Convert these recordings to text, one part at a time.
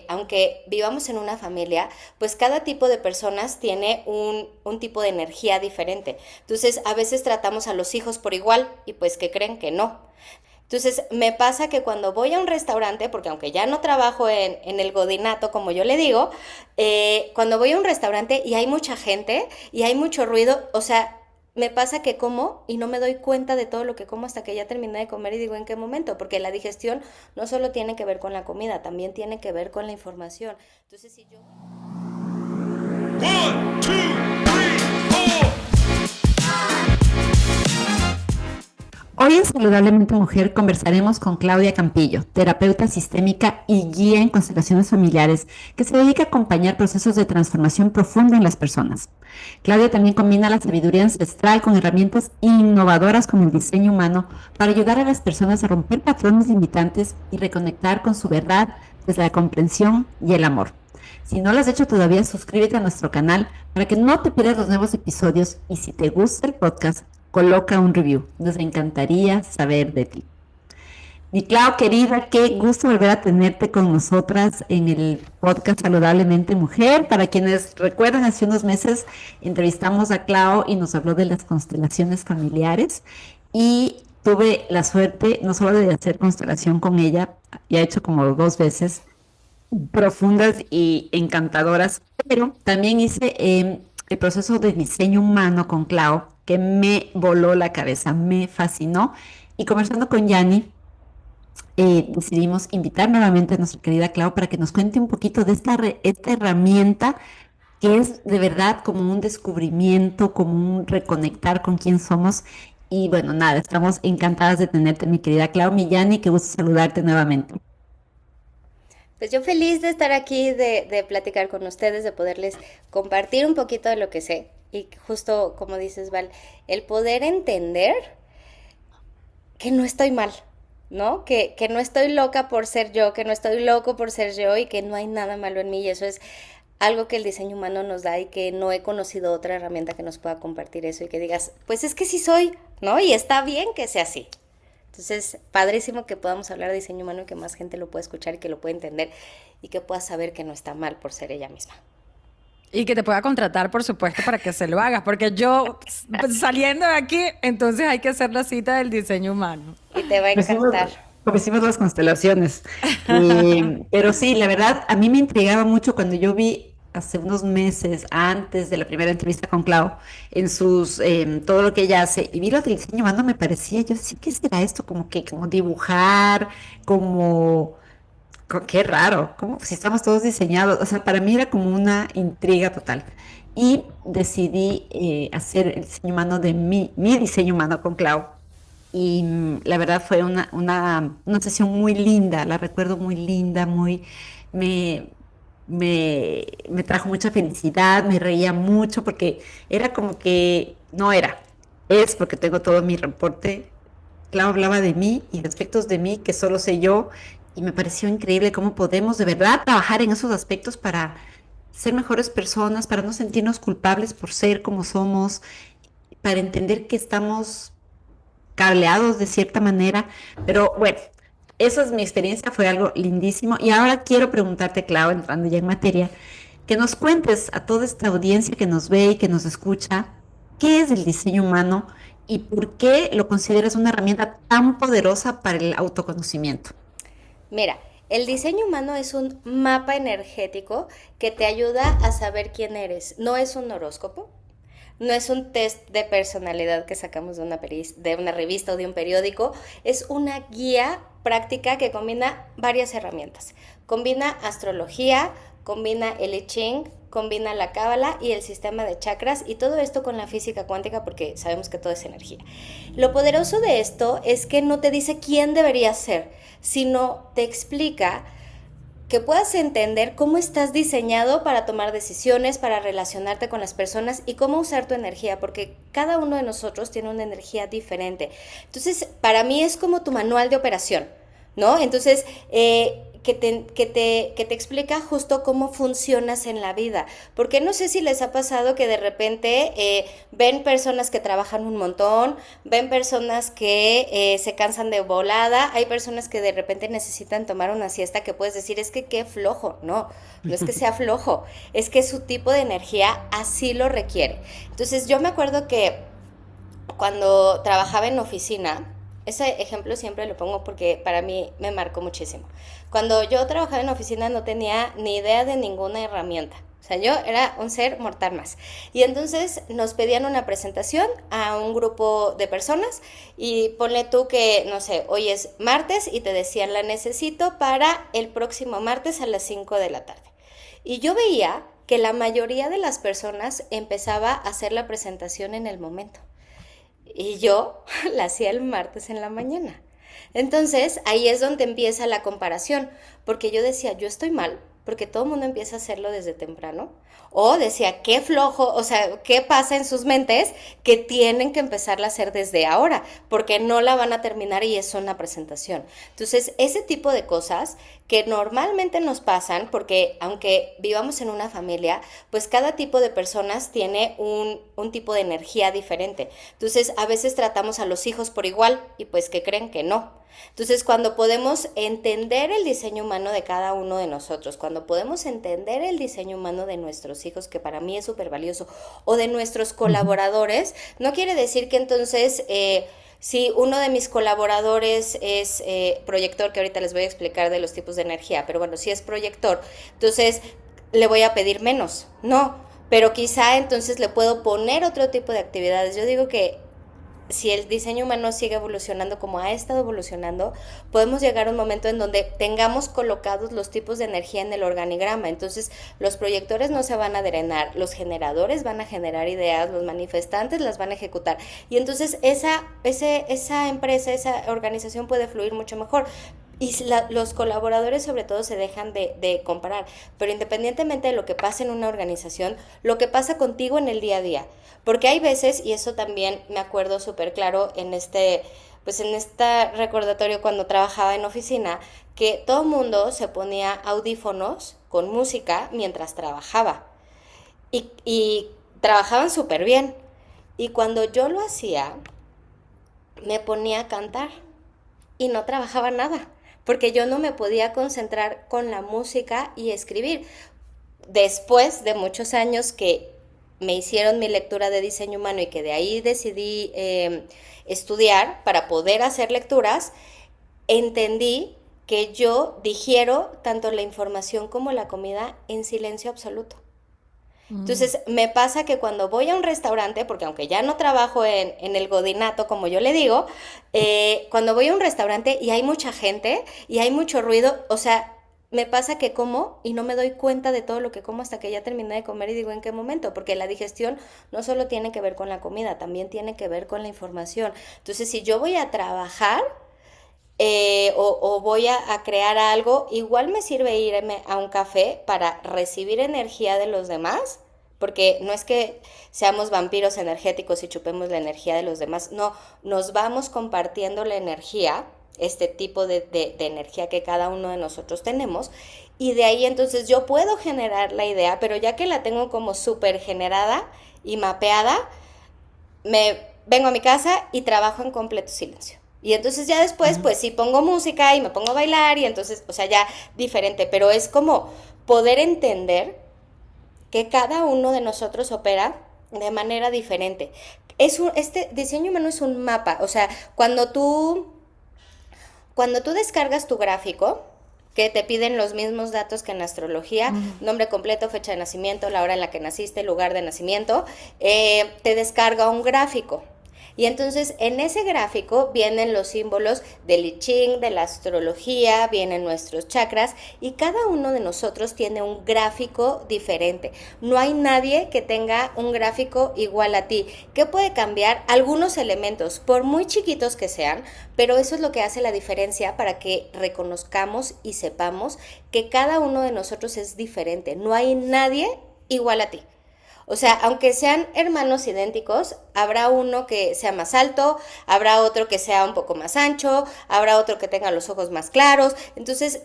Aunque vivamos en una familia, pues cada tipo de personas tiene un tipo de energía diferente. Entonces, a veces tratamos a los hijos por igual y pues que creen que no. Entonces, me pasa que cuando voy a un restaurante, porque aunque ya no trabajo en el godinato, como yo le digo, cuando voy a un restaurante y hay mucha gente y hay mucho ruido, o sea, me pasa que como y no me doy cuenta de todo lo que como hasta que ya terminé de comer y digo en qué momento, porque la digestión no solo tiene que ver con la comida, también tiene que ver con la información. Entonces, si yo... One, two, three, four. Hoy en Saludablemente Mujer conversaremos con Claudia Campillo, terapeuta sistémica y guía en constelaciones familiares, que se dedica a acompañar procesos de transformación profunda en las personas. Claudia también combina la sabiduría ancestral con herramientas innovadoras como el diseño humano para ayudar a las personas a romper patrones limitantes y reconectar con su verdad desde la comprensión y el amor. Si no lo has hecho todavía, suscríbete a nuestro canal para que no te pierdas los nuevos episodios y si te gusta el podcast, coloca un review. Nos encantaría saber de ti. Mi Clau querida, qué gusto volver a tenerte con nosotras en el podcast Saludablemente Mujer. Para quienes recuerdan, hace unos meses entrevistamos a Clau y nos habló de las constelaciones familiares y tuve la suerte no solo de hacer constelación con ella, ya he hecho como 2 veces, profundas y encantadoras, pero también hice el proceso de diseño humano con Clau, que me voló la cabeza, me fascinó. Y conversando con Yanni, decidimos invitar nuevamente a nuestra querida Clau para que nos cuente un poquito de esta herramienta que es de verdad como un descubrimiento, como un reconectar con quién somos. Y bueno, nada, estamos encantadas de tenerte, mi querida Clau. Mi Yanni, qué gusto saludarte nuevamente. Pues yo feliz de estar aquí, de platicar con ustedes, de poderles compartir un poquito de lo que sé. Y justo como dices, Val, el poder entender que no estoy mal, ¿no? Que no estoy loca por ser yo, que no estoy loco por ser yo y que no hay nada malo en mí. Y eso es algo que el diseño humano nos da y que no he conocido otra herramienta que nos pueda compartir eso y que digas, pues es que sí soy, ¿no? Y está bien que sea así. Entonces, padrísimo que podamos hablar de diseño humano y que más gente lo pueda escuchar y que lo pueda entender y que pueda saber que no está mal por ser ella misma. Y que te pueda contratar, por supuesto, para que se lo hagas, porque yo pues, saliendo de aquí, entonces hay que hacer la cita del diseño humano. Y te va a encantar. Como hicimos las constelaciones. Pero sí, la verdad, a mí me intrigaba mucho cuando yo vi hace unos meses, antes de la primera entrevista con Clau, en todo lo que ella hace, y vi lo del diseño humano, me parecía, yo decía, ¿qué será esto? Como dibujar, como, qué raro, como si estamos todos diseñados, o sea, para mí era como una intriga total. Y decidí hacer el diseño humano de mi diseño humano con Clau. Y la verdad fue una sesión muy linda, la recuerdo muy linda, me, me trajo mucha felicidad, me reía mucho porque era como que, no era, es porque tengo todo mi reporte. Clau hablaba de mí y de aspectos de mí que solo sé yo y me pareció increíble cómo podemos de verdad trabajar en esos aspectos para ser mejores personas, para no sentirnos culpables por ser como somos, para entender que estamos cableados de cierta manera, pero bueno, esa es mi experiencia, fue algo lindísimo. Y ahora quiero preguntarte, Clau, entrando ya en materia, que nos cuentes a toda esta audiencia que nos ve y que nos escucha, ¿qué es el diseño humano y por qué lo consideras una herramienta tan poderosa para el autoconocimiento? Mira, el diseño humano es un mapa energético que te ayuda a saber quién eres. No es un horóscopo, no es un test de personalidad que sacamos de una revista o de un periódico, es una guía práctica que combina varias herramientas. Combina astrología, combina el I Ching, combina la cábala y el sistema de chakras y todo esto con la física cuántica porque sabemos que todo es energía. Lo poderoso de esto es que no te dice quién deberías ser, sino te explica que puedas entender cómo estás diseñado para tomar decisiones, para relacionarte con las personas y cómo usar tu energía, porque cada uno de nosotros tiene una energía diferente. Entonces, para mí es como tu manual de operación, ¿no? Entonces, que te explica justo cómo funcionas en la vida. Porque no sé si les ha pasado que de repente ven personas que trabajan un montón, ven personas que se cansan de volada, hay personas que de repente necesitan tomar una siesta que puedes decir, es que qué flojo. No, no es que sea flojo, es que su tipo de energía así lo requiere. Entonces yo me acuerdo que cuando trabajaba en oficina, ese ejemplo siempre lo pongo porque para mí me marcó muchísimo. Cuando yo trabajaba en oficina no tenía ni idea de ninguna herramienta. O sea, yo era un ser mortal más. Y entonces nos pedían una presentación a un grupo de personas y ponle tú que, no sé, hoy es martes y te decían la necesito para el próximo martes a las 5 de la tarde. Y yo veía que la mayoría de las personas empezaba a hacer la presentación en el momento. Y yo la hacía el martes en la mañana. Entonces, ahí es donde empieza la comparación, porque yo decía, yo estoy mal, porque todo el mundo empieza a hacerlo desde temprano. O decía, qué flojo, o sea, qué pasa en sus mentes que tienen que empezarla a hacer desde ahora, porque no la van a terminar y es una presentación. Entonces, ese tipo de cosas que normalmente nos pasan, porque aunque vivamos en una familia, pues cada tipo de personas tiene un tipo de energía diferente. Entonces, a veces tratamos a los hijos por igual y pues que creen que no. Entonces, cuando podemos entender el diseño humano de cada uno de nosotros, cuando podemos entender el diseño humano de nuestros hijos, que para mí es súper valioso, o de nuestros colaboradores, no quiere decir que entonces, si uno de mis colaboradores es proyector, que ahorita les voy a explicar de los tipos de energía, pero bueno, si es proyector, entonces le voy a pedir menos, no, pero quizá entonces le puedo poner otro tipo de actividades. Yo digo que si el diseño humano sigue evolucionando como ha estado evolucionando, podemos llegar a un momento en donde tengamos colocados los tipos de energía en el organigrama. Entonces, los proyectores no se van a drenar, los generadores van a generar ideas, los manifestantes las van a ejecutar. Y entonces esa empresa, esa organización puede fluir mucho mejor. Y los colaboradores sobre todo se dejan de comparar, pero independientemente de lo que pase en una organización, lo que pasa contigo en el día a día, porque hay veces, y eso también me acuerdo súper claro pues en este recordatorio cuando trabajaba en oficina, que todo el mundo se ponía audífonos con música mientras trabajaba y trabajaban súper bien, y cuando yo lo hacía, me ponía a cantar y no trabajaba nada, porque yo no me podía concentrar con la música y escribir. Después de muchos años que me hicieron mi lectura de diseño humano y que de ahí decidí estudiar para poder hacer lecturas, entendí que yo digiero tanto la información como la comida en silencio absoluto. Entonces, me pasa que cuando voy a un restaurante, porque aunque ya no trabajo en el godinato, como yo le digo, cuando voy a un restaurante y hay mucha gente y hay mucho ruido, o sea, me pasa que como y no me doy cuenta de todo lo que como hasta que ya terminé de comer y digo en qué momento, porque la digestión no solo tiene que ver con la comida, también tiene que ver con la información. Entonces, si yo voy a trabajar, o voy a crear algo, igual me sirve irme a un café para recibir energía de los demás, porque no es que seamos vampiros energéticos y chupemos la energía de los demás, no, nos vamos compartiendo la energía, este tipo de energía que cada uno de nosotros tenemos, y de ahí entonces yo puedo generar la idea, pero ya que la tengo como súper generada y mapeada, me vengo a mi casa y trabajo en completo silencio. Y entonces ya después, pues sí pongo música y me pongo a bailar y entonces, o sea, ya diferente, pero es como poder entender que cada uno de nosotros opera de manera diferente. Este diseño humano es un mapa, o sea, cuando tú descargas tu gráfico, que te piden los mismos datos que en astrología, nombre completo, fecha de nacimiento, la hora en la que naciste, lugar de nacimiento, te descarga un gráfico. Y entonces en ese gráfico vienen los símbolos del I Ching, de la astrología, vienen nuestros chakras y cada uno de nosotros tiene un gráfico diferente. No hay nadie que tenga un gráfico igual a ti. ¿Qué puede cambiar? Algunos elementos, por muy chiquitos que sean, pero eso es lo que hace la diferencia para que reconozcamos y sepamos que cada uno de nosotros es diferente. No hay nadie igual a ti. O sea, aunque sean hermanos idénticos, habrá uno que sea más alto, habrá otro que sea un poco más ancho, habrá otro que tenga los ojos más claros. Entonces,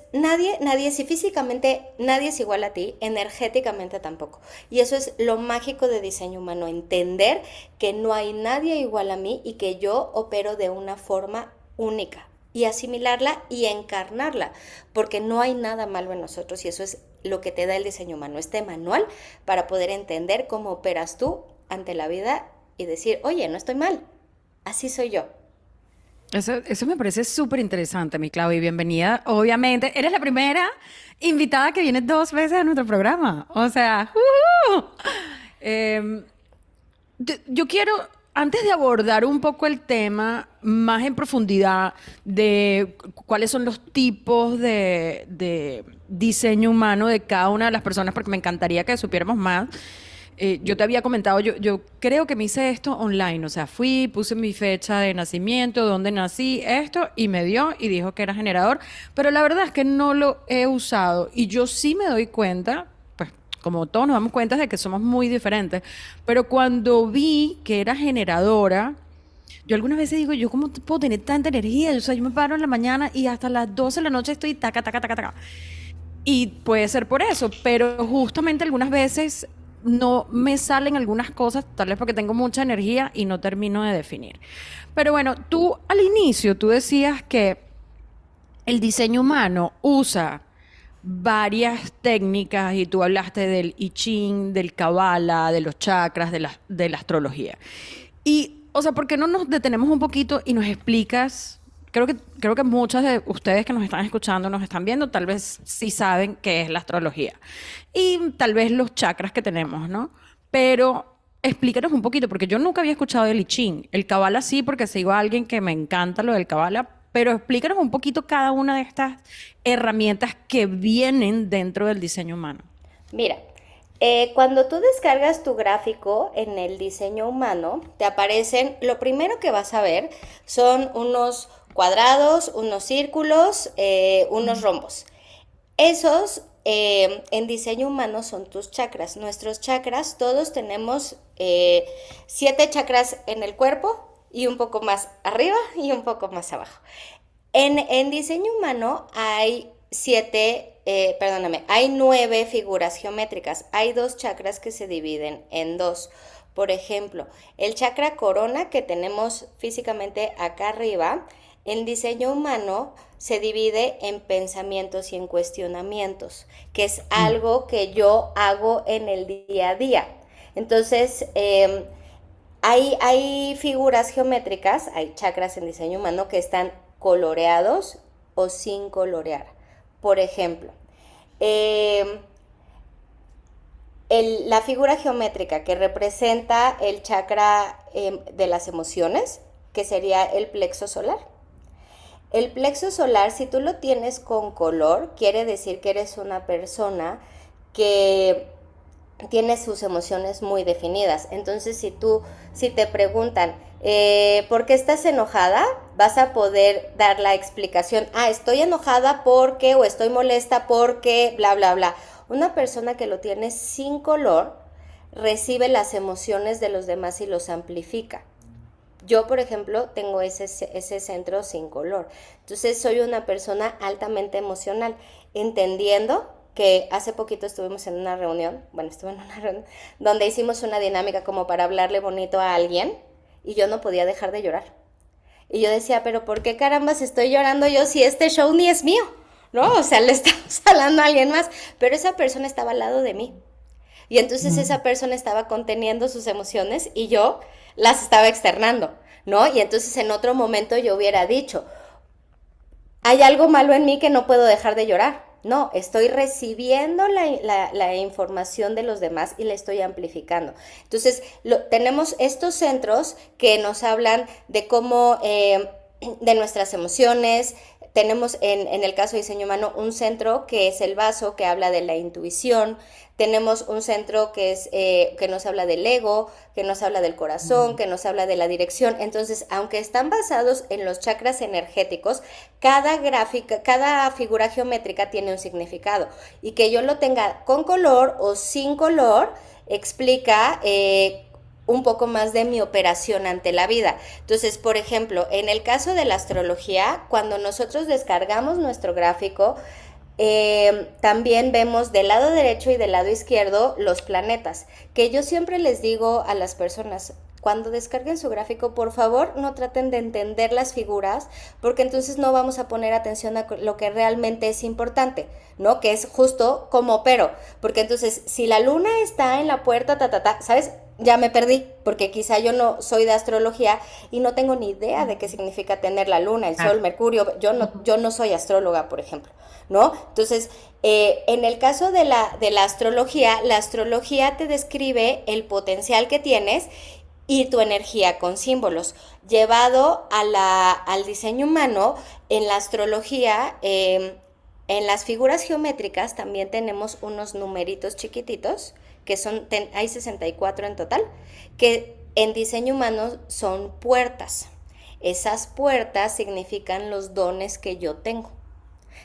si físicamente nadie es igual a ti, energéticamente tampoco. Y eso es lo mágico de diseño humano, entender que no hay nadie igual a mí y que yo opero de una forma única y asimilarla y encarnarla, porque no hay nada malo en nosotros y eso es lo que te da el diseño humano, este manual para poder entender cómo operas tú ante la vida y decir, oye, no estoy mal, así soy yo. Eso me parece súper interesante, mi Clau, y bienvenida. Obviamente, eres la primera invitada que viene 2 veces a nuestro programa. O sea, ¡uh! Em, yo quiero, antes de abordar un poco el tema más en profundidad de cuáles son los tipos de diseño humano de cada una de las personas, porque me encantaría que supiéramos más. Yo te había comentado, yo creo que me hice esto online, o sea, fui, puse mi fecha de nacimiento, dónde nací, esto, y me dio y dijo que era generador, pero la verdad es que no lo he usado y yo sí me doy cuenta, pues como todos nos damos cuenta de que somos muy diferentes, pero cuando vi que era generadora, yo algunas veces digo, ¿yo cómo puedo tener tanta energía? O sea, yo me paro en la mañana y hasta las 12 de la noche estoy taca, taca, taca, taca. Y puede ser por eso, pero justamente algunas veces no me salen algunas cosas, tal vez porque tengo mucha energía y no termino de definir. Pero bueno, tú al inicio, tú decías que el diseño humano usa varias técnicas y tú hablaste del I Ching, del Kabbalah, de los chakras, de la astrología. Y, o sea, ¿por qué no nos detenemos un poquito y nos explicas? Creo que muchas de ustedes que nos están escuchando, nos están viendo, tal vez sí saben qué es la astrología. Y tal vez los chakras que tenemos, ¿no? Pero explícanos un poquito, porque yo nunca había escuchado del I Ching. El Kabbalah sí, porque sigo a alguien que me encanta lo del Kabbalah, pero explícanos un poquito cada una de estas herramientas que vienen dentro del diseño humano. Mira, cuando tú descargas tu gráfico en el diseño humano, te aparecen, lo primero que vas a ver son unos cuadrados, unos círculos, unos rombos. Esos en diseño humano son tus chakras. Nuestros chakras, todos tenemos 7 chakras en el cuerpo y un poco más arriba y un poco más abajo. En diseño humano hay 9 figuras geométricas. Hay 2 chakras que se dividen en 2. Por ejemplo, el chakra corona que tenemos físicamente acá arriba, en diseño humano se divide en pensamientos y en cuestionamientos, que es algo que yo hago en el día a día. Entonces, hay figuras geométricas, hay chakras en diseño humano que están coloreados o sin colorear. Por ejemplo, la figura geométrica que representa el chakra de las emociones, que sería el plexo solar. El plexo solar, si tú lo tienes con color, quiere decir que eres una persona que tiene sus emociones muy definidas. Entonces, si te preguntan, ¿por qué estás enojada? Vas a poder dar la explicación, estoy enojada porque, o estoy molesta porque, bla, bla, bla. Una persona que lo tiene sin color recibe las emociones de los demás y los amplifica. Yo, por ejemplo, tengo ese centro sin color. Entonces, soy una persona altamente emocional, entendiendo que hace poquito estuve en una reunión, donde hicimos una dinámica como para hablarle bonito a alguien y yo no podía dejar de llorar. Y yo decía, pero ¿por qué carambas estoy llorando yo si este show ni es mío? ¿No? O sea, le estamos hablando a alguien más, pero esa persona estaba al lado de mí. Y entonces esa persona estaba conteniendo sus emociones y yo las estaba externando, ¿no? Y entonces en otro momento yo hubiera dicho, hay algo malo en mí que no puedo dejar de llorar. No, estoy recibiendo la información de los demás y la estoy amplificando. Entonces, tenemos estos centros que nos hablan de cómo, de nuestras emociones, tenemos en el caso de diseño humano un centro que es el vaso, que habla de la intuición. Tenemos un centro que es que nos habla del ego, que nos habla del corazón, que nos habla de la dirección. Entonces, aunque están basados en los chakras energéticos, cada gráfica, cada figura geométrica tiene un significado. Y que yo lo tenga con color o sin color explica un poco más de mi operación ante la vida. Entonces, por ejemplo, en el caso de la astrología, cuando nosotros descargamos nuestro gráfico, también vemos del lado derecho y del lado izquierdo los planetas, que yo siempre les digo a las personas, cuando descarguen su gráfico, por favor, no traten de entender las figuras, porque entonces no vamos a poner atención a lo que realmente es importante, ¿no? Que es justo como opero, porque entonces, si la luna está en la puerta, ¿sabes? Ya me perdí, porque quizá yo no soy de astrología y no tengo ni idea de qué significa tener la luna, el sol, Mercurio. Yo no soy astróloga, por ejemplo, ¿no? Entonces, en el caso de la astrología te describe el potencial que tienes y tu energía con símbolos. Llevado al diseño humano, en la astrología, en las figuras geométricas también tenemos unos numeritos chiquititos, que hay 64 en total, que en diseño humano son puertas. Esas puertas significan los dones que yo tengo.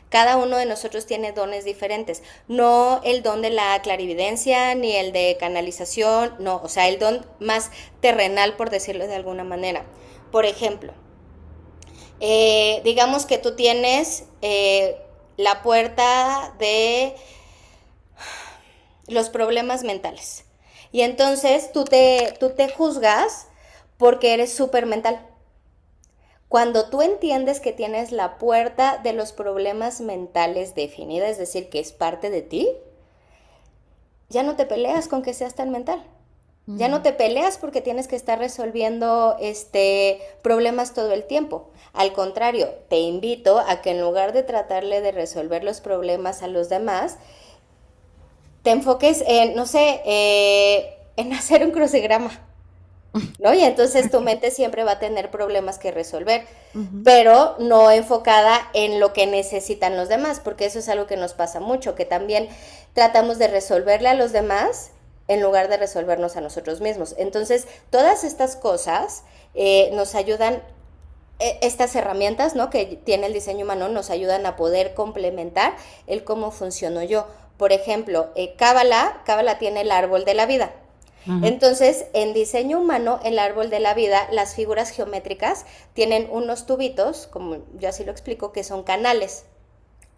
Cada uno de nosotros tiene dones diferentes, no el don de la clarividencia ni el de canalización, no, o sea, el don más terrenal, por decirlo de alguna manera. Por ejemplo, digamos que tú tienes la puerta de los problemas mentales y entonces tú te juzgas porque eres súper mental. Cuando tú entiendes que tienes la puerta de los problemas mentales definida, es decir, que es parte de ti, ya no te peleas con que seas tan mental. Ya no te peleas porque tienes que estar resolviendo problemas todo el tiempo. Al contrario, te invito a que en lugar de tratarle de resolver los problemas a los demás, te enfoques en, no sé, en hacer un crucigrama, ¿no? Y entonces tu mente siempre va a tener problemas que resolver, pero no enfocada en lo que necesitan los demás, porque eso es algo que nos pasa mucho, que también tratamos de resolverle a los demás en lugar de resolvernos a nosotros mismos. Entonces, todas estas cosas nos ayudan, estas herramientas, ¿no?, que tiene el diseño humano, nos ayudan a poder complementar el cómo funciono yo. Por ejemplo, Cábala tiene el árbol de la vida. Entonces, en diseño humano, el árbol de la vida, las figuras geométricas tienen unos tubitos, como yo así lo explico, que son canales.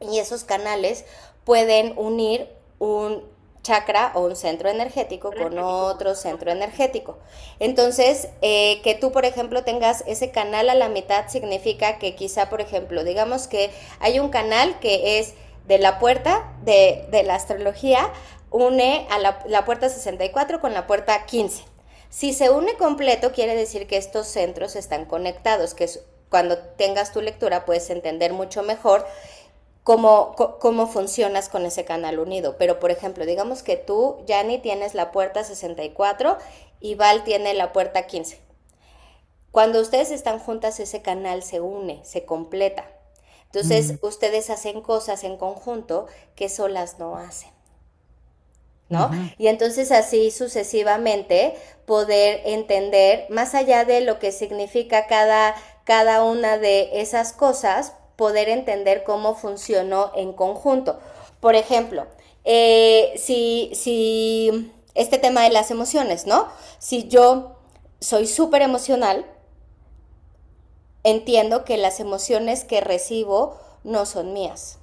Y esos canales pueden unir un chakra o un centro energético con otro centro energético. Entonces, que tú, por ejemplo, tengas ese canal a la mitad significa que quizá, por ejemplo, digamos que hay un canal que es de la puerta de la astrología, une a la puerta 64 con la puerta 15. Si se une completo, quiere decir que estos centros están conectados, que cuando tengas tu lectura puedes entender mucho mejor cómo funcionas con ese canal unido. Pero, por ejemplo, digamos que tú, Yanni, tienes la puerta 64 y Val tiene la puerta 15. Cuando ustedes están juntas, ese canal se une, se completa. Entonces, ustedes hacen cosas en conjunto que solas no hacen, ¿no? Y entonces así sucesivamente poder entender, más allá de lo que significa cada una de esas cosas, poder entender cómo funcionó en conjunto. Por ejemplo, si este tema de las emociones, ¿no? Si yo soy súper emocional, entiendo que las emociones que recibo no son mías,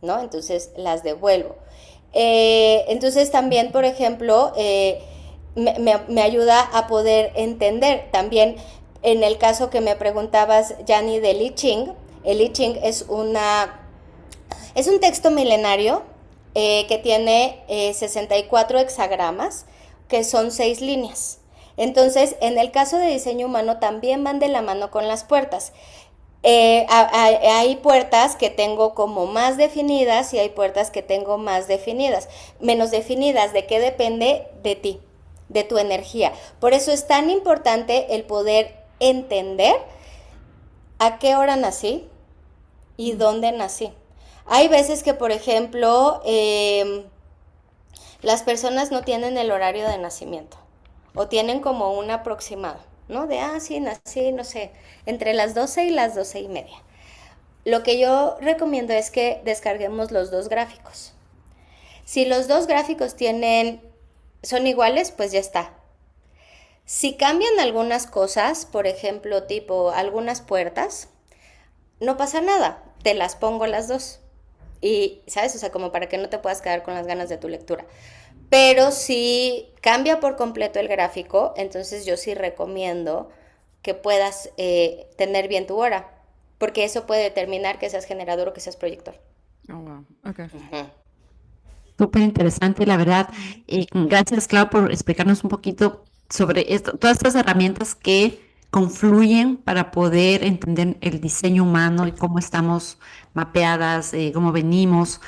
¿no? Entonces las devuelvo. Entonces también, por ejemplo, me ayuda a poder entender. También en el caso que me preguntabas, Yanni, del I Ching, el I Ching es un texto milenario que tiene 64 hexagramas, que son 6 líneas. Entonces, en el caso de diseño humano también van de la mano con las puertas. Hay puertas que tengo como más definidas y hay puertas que tengo más definidas, menos definidas. ¿De qué depende? De ti, de tu energía. Por eso es tan importante el poder entender a qué hora nací, y dónde nací. Hay veces que, por ejemplo, las personas no tienen el horario de nacimiento o tienen como un aproximado, ¿no? De, sí, nací, no sé, entre las 12 y las 12:30. Lo que yo recomiendo es que descarguemos los dos gráficos. Si los dos gráficos son iguales, pues ya está. Si cambian algunas cosas, por ejemplo, tipo algunas puertas, no pasa nada, te las pongo las dos. Y, ¿sabes? O sea, como para que no te puedas quedar con las ganas de tu lectura. Pero si cambia por completo el gráfico, entonces yo sí recomiendo que puedas tener bien tu hora, porque eso puede determinar que seas generador o que seas proyector. Oh, wow. Okay. Ujú. Súper interesante, la verdad. Gracias, Clau, por explicarnos un poquito sobre esto, todas estas herramientas que confluyen para poder entender el diseño humano y cómo estamos mapeadas, cómo venimos,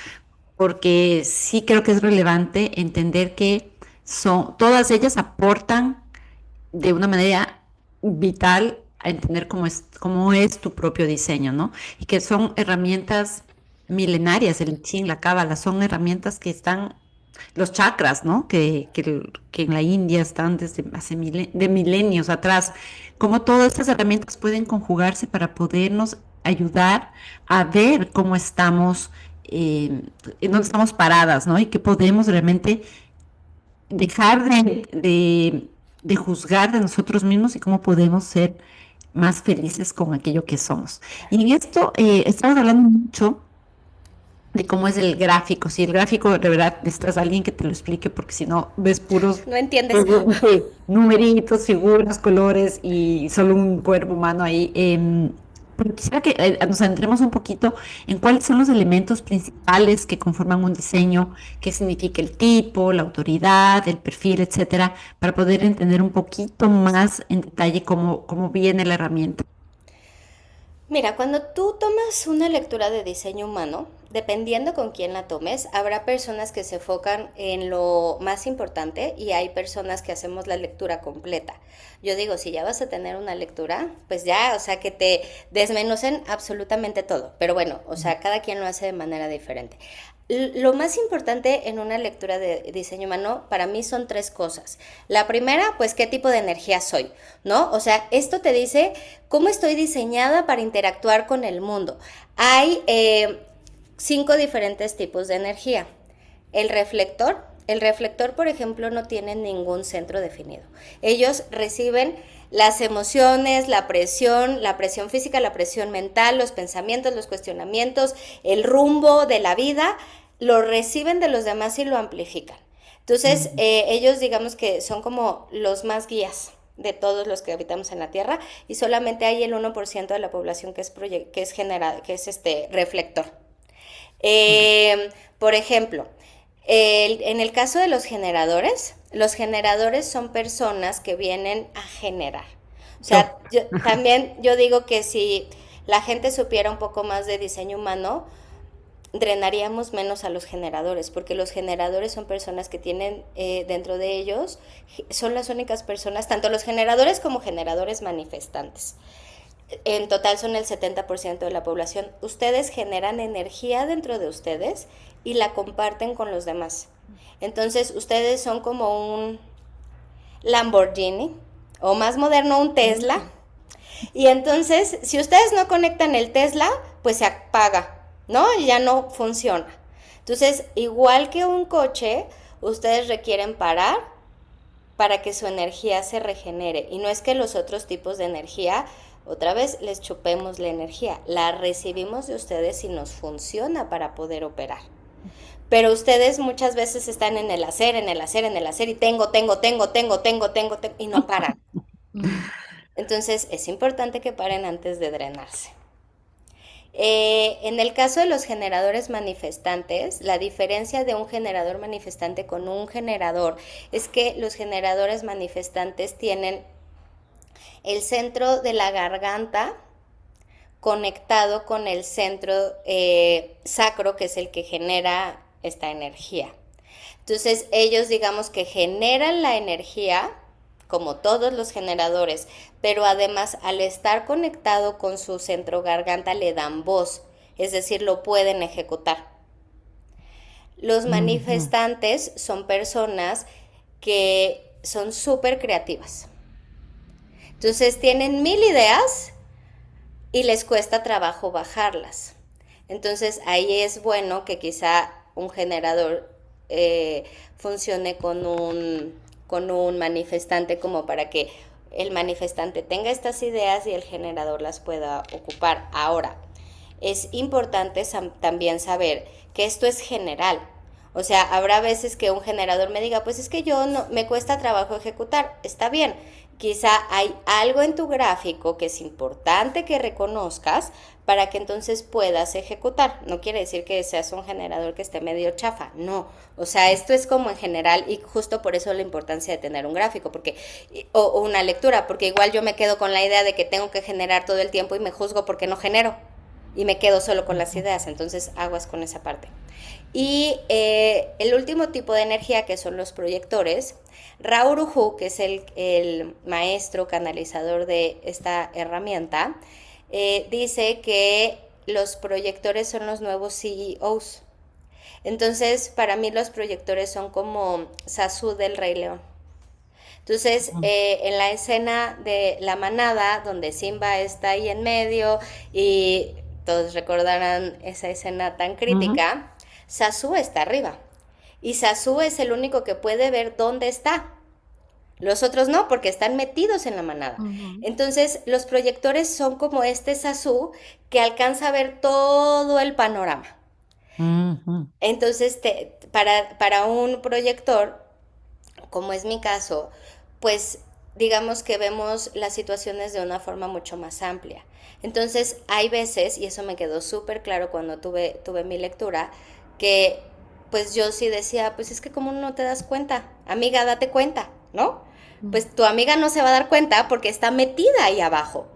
porque sí creo que es relevante entender que todas ellas aportan de una manera vital a entender cómo es tu propio diseño, ¿no? Y que son herramientas milenarias, el I Ching, la Cábala, son herramientas que están, los chakras, ¿no? Que en la India están desde hace de milenios atrás, cómo todas estas herramientas pueden conjugarse para podernos ayudar a ver cómo estamos, en dónde estamos paradas, ¿no? Y que podemos realmente dejar de juzgar de nosotros mismos y cómo podemos ser más felices con aquello que somos. Y en esto estamos hablando mucho de cómo es el gráfico. Si el gráfico, de verdad, necesitas a alguien que te lo explique, porque si no, ves puros ¿No entiendes? numeritos, figuras, colores y solo un cuerpo humano ahí. Pero quisiera que nos adentremos un poquito en cuáles son los elementos principales que conforman un diseño, qué significa el tipo, la autoridad, el perfil, etcétera, para poder entender un poquito más en detalle cómo viene la herramienta. Mira, cuando tú tomas una lectura de diseño humano, dependiendo con quién la tomes, habrá personas que se enfocan en lo más importante y hay personas que hacemos la lectura completa. Yo digo, si ya vas a tener una lectura, pues ya, o sea, que te desmenucen absolutamente todo. Pero bueno, o sea, cada quien lo hace de manera diferente. Lo más importante en una lectura de diseño humano para mí son tres cosas. La primera, pues qué tipo de energía soy, ¿no? O sea, esto te dice cómo estoy diseñada para interactuar con el mundo. Hay 5 diferentes tipos de energía. El reflector, por ejemplo, no tiene ningún centro definido. Ellos reciben las emociones, la presión física, la presión mental, los pensamientos, los cuestionamientos, el rumbo de la vida, lo reciben de los demás y lo amplifican. Entonces, ellos digamos que son como los más guías de todos los que habitamos en la Tierra y solamente hay el 1% de la población que es reflector. Por ejemplo, en el caso de los generadores son personas que vienen a generar. O sea, yo digo que si la gente supiera un poco más de diseño humano, drenaríamos menos a los generadores, porque los generadores son personas que tienen dentro de ellos, son las únicas personas, tanto los generadores como generadores manifestantes. En total son el 70% de la población. Ustedes generan energía dentro de ustedes y la comparten con los demás. Entonces, ustedes son como un Lamborghini, o más moderno, un Tesla. Y entonces, si ustedes no conectan el Tesla, pues se apaga, ¿no? Y ya no funciona. Entonces, igual que un coche, ustedes requieren parar para que su energía se regenere. Y no es que los otros tipos de energía, otra vez, les chupemos la energía. La recibimos de ustedes y nos funciona para poder operar. Pero ustedes muchas veces están en el hacer y tengo y no paran. Entonces, es importante que paren antes de drenarse. En el caso de los generadores manifestantes, la diferencia de un generador manifestante con un generador es que los generadores manifestantes tienen el centro de la garganta conectado con el centro sacro, que es el que genera esta energía. Entonces, ellos digamos que generan la energía, como todos los generadores, pero además al estar conectado con su centro garganta le dan voz. es decir, lo pueden ejecutar. Los manifestantes son personas que son súper creativas. Entonces tienen 1000 ideas y les cuesta trabajo bajarlas. Entonces ahí es bueno que quizá un generador funcione con un manifestante, como para que el manifestante tenga estas ideas y el generador las pueda ocupar. Ahora, es importante también saber que esto es general. O sea, habrá veces que un generador me diga, pues es que yo no, me cuesta trabajo ejecutar. Está bien, quizá hay algo en tu gráfico que es importante que reconozcas para que entonces puedas ejecutar. No quiere decir que seas un generador que esté medio chafa, no. O sea, esto es como en general, y justo por eso la importancia de tener un gráfico, porque o una lectura, porque igual yo me quedo con la idea de que tengo que generar todo el tiempo y me juzgo porque no genero y me quedo solo con las ideas. Entonces aguas con esa parte. Y el último tipo de energía, que son los proyectores, Rauruhu, que es el maestro canalizador de esta herramienta, dice que los proyectores son los nuevos CEOs. Entonces, para mí los proyectores son como Sasú del Rey León. Entonces, en la escena de la manada, donde Simba está ahí en medio y todos recordarán esa escena tan crítica, Sasú está arriba. Y Sasú es el único que puede ver dónde está. Los otros no, porque están metidos en la manada. Entonces, los proyectores son como este Sasú que alcanza a ver todo el panorama. Entonces, para un proyector, como es mi caso, pues digamos que vemos las situaciones de una forma mucho más amplia. Entonces, hay veces, y eso me quedó súper claro cuando tuve mi lectura, que pues yo sí decía, pues es que ¿cómo no te das cuenta? Amiga, date cuenta, ¿no? Pues tu amiga no se va a dar cuenta porque está metida ahí abajo,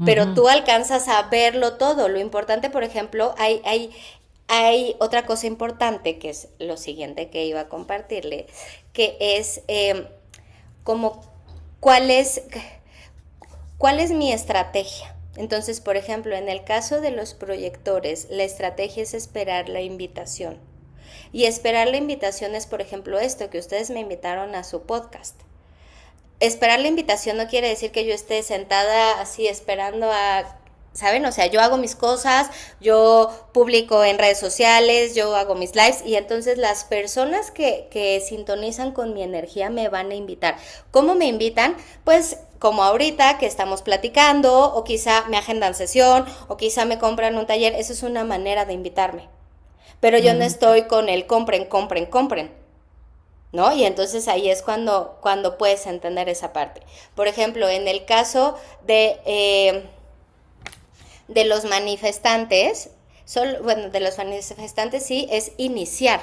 pero tú alcanzas a verlo todo. Lo importante, por ejemplo, hay otra cosa importante, que es lo siguiente que iba a compartirle, que es como cuál es mi estrategia. Entonces, por ejemplo, en el caso de los proyectores, la estrategia es esperar la invitación. Y esperar la invitación es, por ejemplo, esto, que ustedes me invitaron a su podcast. Esperar la invitación no quiere decir que yo esté sentada así esperando ¿saben? O sea, yo hago mis cosas, yo publico en redes sociales, yo hago mis lives, y entonces las personas que sintonizan con mi energía me van a invitar. ¿Cómo me invitan? Pues como ahorita que estamos platicando, o quizá me agendan sesión, o quizá me compran un taller. Eso es una manera de invitarme. Pero yo no estoy con el compren, ¿no? Y entonces ahí es cuando puedes entender esa parte. Por ejemplo, en el caso de los manifestantes, de los manifestantes sí, es iniciar.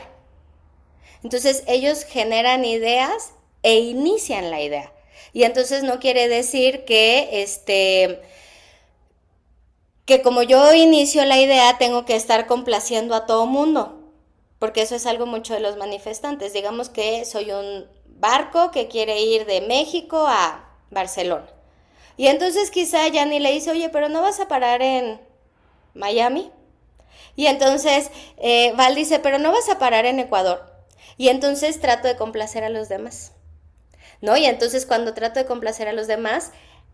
Entonces ellos generan ideas e inician la idea. Y entonces no quiere decir que como yo inicio la idea tengo que estar complaciendo a todo mundo, porque eso es algo mucho de los manifestantes. Digamos que soy un barco que quiere ir de México a Barcelona. Y entonces quizá Yanni le dice, oye, pero ¿no vas a parar en Miami? Y entonces Val dice, pero ¿no vas a parar en Ecuador? Y entonces trato de complacer a los demás, ¿no? Y entonces cuando trato de complacer a los demás,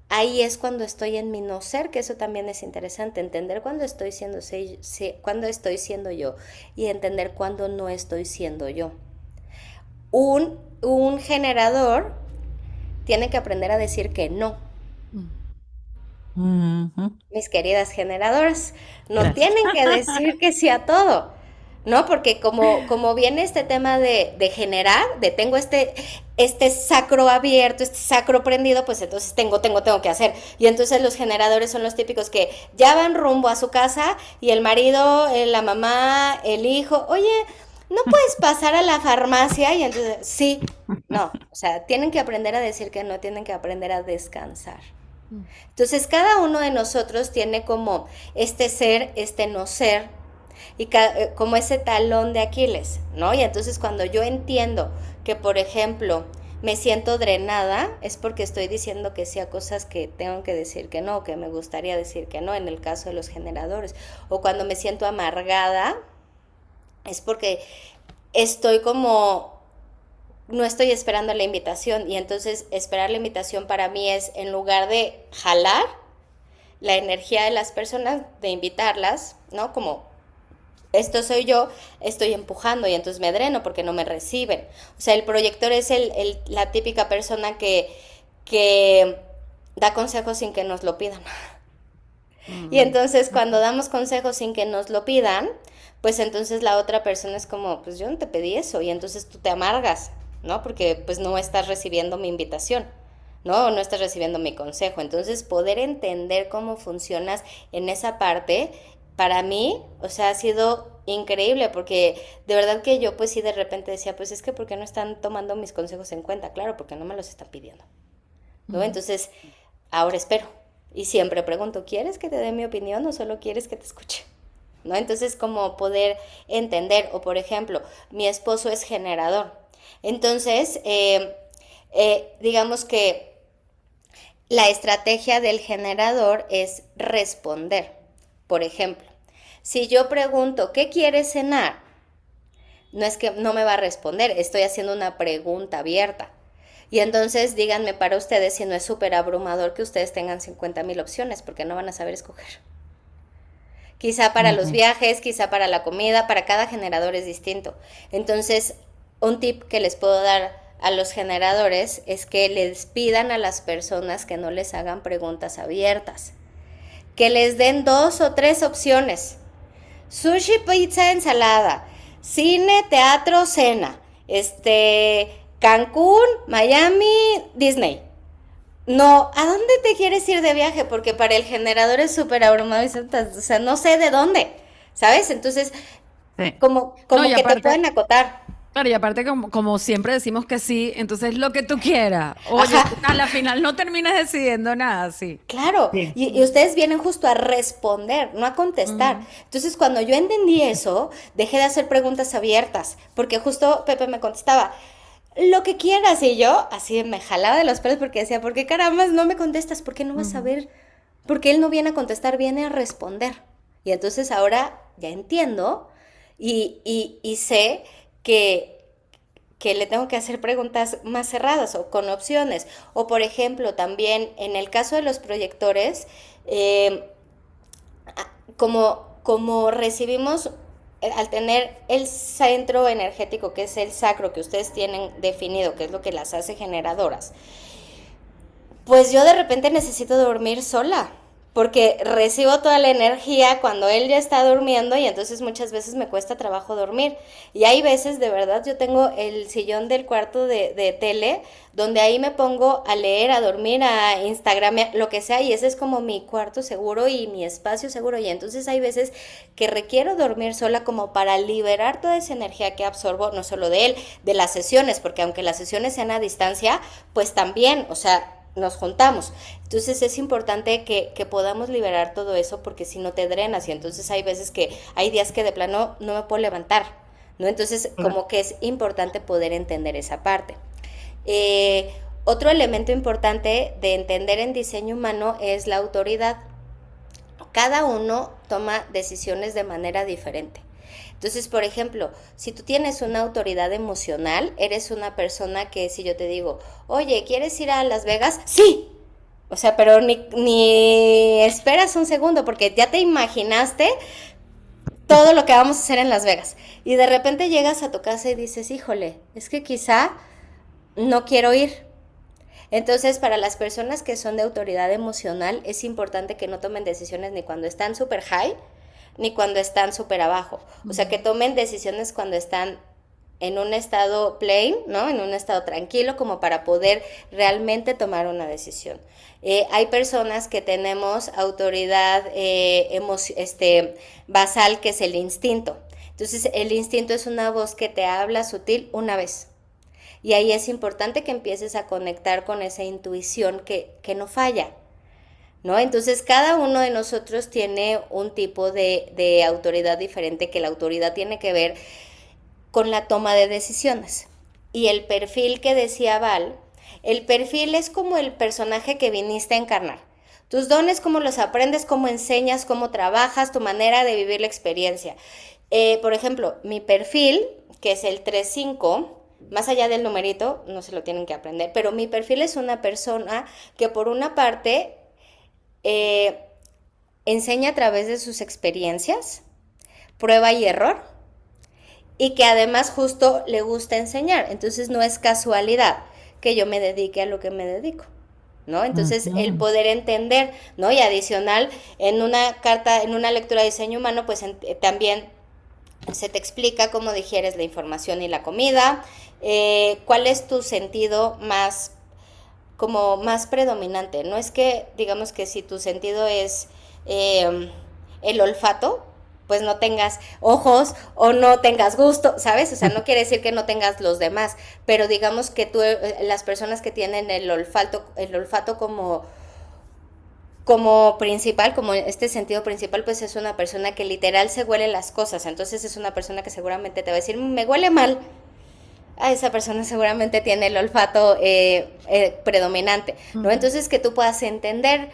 ahí es cuando estoy en mi no ser, que eso también es interesante, entender cuándo estoy siendo yo y entender cuándo no estoy siendo yo. Un generador tiene que aprender a decir que no. Mis queridas generadoras, no Gracias. tienen que decir que sí a todo, ¿no? Porque como viene este tema de generar, de tengo este sacro abierto, este sacro prendido, pues entonces tengo que hacer. Y entonces los generadores son los típicos que ya van rumbo a su casa y el marido, la mamá, el hijo, oye, ¿no puedes pasar a la farmacia? Y entonces, sí, no, o sea, tienen que aprender a decir que no, tienen que aprender a descansar. Entonces cada uno de nosotros tiene como este ser, este no ser, y como ese talón de Aquiles, ¿no? Y entonces cuando yo entiendo que, por ejemplo, me siento drenada, es porque estoy diciendo que sí a cosas que tengo que decir que no, que me gustaría decir que no, en el caso de los generadores. O cuando me siento amargada, es porque estoy como, no estoy esperando la invitación, y entonces esperar la invitación para mí es, en lugar de jalar la energía de las personas, de invitarlas, ¿no? Como esto soy yo, estoy empujando y entonces me dreno porque no me reciben. O sea, el proyector es la típica persona que da consejos sin que nos lo pidan. Y entonces cuando damos consejos sin que nos lo pidan, pues entonces la otra persona es como, pues yo no te pedí eso, y entonces tú te amargas, ¿no? Porque pues no estás recibiendo mi invitación, ¿no? O no estás recibiendo mi consejo. Entonces poder entender cómo funcionas en esa parte, para mí, o sea, ha sido increíble, porque de verdad que yo pues sí de repente decía, pues es que ¿por qué no están tomando mis consejos en cuenta? Claro, porque no me los están pidiendo, ¿no? Entonces, ahora espero. Y siempre pregunto, ¿quieres que te dé mi opinión o solo quieres que te escuche? ¿No? Entonces, como poder entender, o por ejemplo, mi esposo es generador. Entonces, digamos que la estrategia del generador es responder. Por ejemplo, si yo pregunto, ¿qué quieres cenar? No es que no me va a responder, estoy haciendo una pregunta abierta. Y entonces díganme para ustedes si no es súper abrumador que ustedes tengan 50,000 opciones, porque no van a saber escoger. Quizá para los viajes, quizá para la comida, para cada generador es distinto. Entonces, un tip que les puedo dar a los generadores es que les pidan a las personas que no les hagan preguntas abiertas, que les den 2 o 3 opciones: sushi, pizza, ensalada, cine, teatro, cena, Cancún, Miami, Disney. No, ¿a dónde te quieres ir de viaje? Porque para el generador es súper abrumado y o sea, no sé de dónde, ¿sabes? Entonces, Sí. No, y que te aparte, pueden acotar. claro, y aparte como siempre decimos que sí, entonces lo que tú quieras. Oye, Ajá. a la final no terminas decidiendo nada, sí. Claro, Sí. y ustedes vienen justo a responder, no a contestar. Entonces, cuando yo entendí eso, dejé de hacer preguntas abiertas, porque justo Pepe me contestaba, lo que quieras, y yo así me jalaba de los pelos porque decía, ¿por qué caramba no me contestas? ¿Por qué no vas a ver? Porque él no viene a contestar, viene a responder. Y entonces ahora ya entiendo y sé que, que le tengo que hacer preguntas más cerradas o con opciones. O por ejemplo, también en el caso de los proyectores, eh, como recibimos, al tener el centro energético, que es el sacro, que ustedes tienen definido, que es lo que las hace generadoras, pues yo de repente necesito dormir sola, porque recibo toda la energía cuando él ya está durmiendo, y entonces muchas veces me cuesta trabajo dormir. Y hay veces, de verdad, yo tengo el sillón del cuarto de tele, donde ahí me pongo a leer, a dormir, a Instagram, lo que sea, y ese es como mi cuarto seguro y mi espacio seguro. Y entonces hay veces que requiero dormir sola como para liberar toda esa energía que absorbo, no solo de él, de las sesiones, porque aunque las sesiones sean a distancia, pues también, o sea, nos juntamos. Entonces es importante que podamos liberar todo eso, porque si no te drenas, y entonces hay veces que hay días que de plano no me puedo levantar, ¿no? Entonces como que es importante poder entender esa parte. Otro elemento importante de entender en diseño humano es la autoridad. Cada uno toma decisiones de manera diferente. Entonces, por ejemplo, si tú tienes una autoridad emocional, eres una persona que, si yo te digo, oye, ¿quieres ir a Las Vegas? Sí. O sea, pero ni esperas un segundo, porque ya te imaginaste todo lo que vamos a hacer en Las Vegas. Y de repente llegas a tu casa y dices, híjole, es que quizá no quiero ir. Entonces, para las personas que son de autoridad emocional, es importante que no tomen decisiones ni cuando están súper high, ni cuando están súper abajo. O sea, que tomen decisiones cuando están en un estado plain, ¿no? En un estado tranquilo, como para poder realmente tomar una decisión. Hay personas que tenemos autoridad basal, que es el instinto. Entonces, el instinto es una voz que te habla sutil una vez. Y ahí es importante que empieces a conectar con esa intuición que no falla, ¿no? Entonces cada uno de nosotros tiene un tipo de autoridad diferente, que la autoridad tiene que ver con la toma de decisiones. y el perfil que decía Val, el perfil es como el personaje que viniste a encarnar. Tus dones, cómo los aprendes, cómo enseñas, cómo trabajas, tu manera de vivir la experiencia. Por ejemplo, mi perfil, que es el 3-5, más allá del numerito, no se lo tienen que aprender, pero mi perfil es una persona que por una parte eh, enseña a través de sus experiencias, prueba y error, y que además justo le gusta enseñar. Entonces no es casualidad que yo me dedique a lo que me dedico, ¿no? Entonces el Ujú. poder entender, ¿no? Y adicional, en una carta, en una lectura de diseño humano, pues también se te explica cómo digieres la información y la comida, cuál es tu sentido más como más predominante. No es que, digamos que si tu sentido es el olfato, pues no tengas ojos o no tengas gusto, ¿sabes? O sea, no quiere decir que no tengas los demás, pero digamos que tú, las personas que tienen el olfato como principal, como este sentido principal, pues es una persona que literal se huele las cosas. Entonces es una persona que seguramente te va a decir, me huele mal, a esa persona seguramente tiene el olfato predominante, ¿no? Ujú. Entonces que tú puedas entender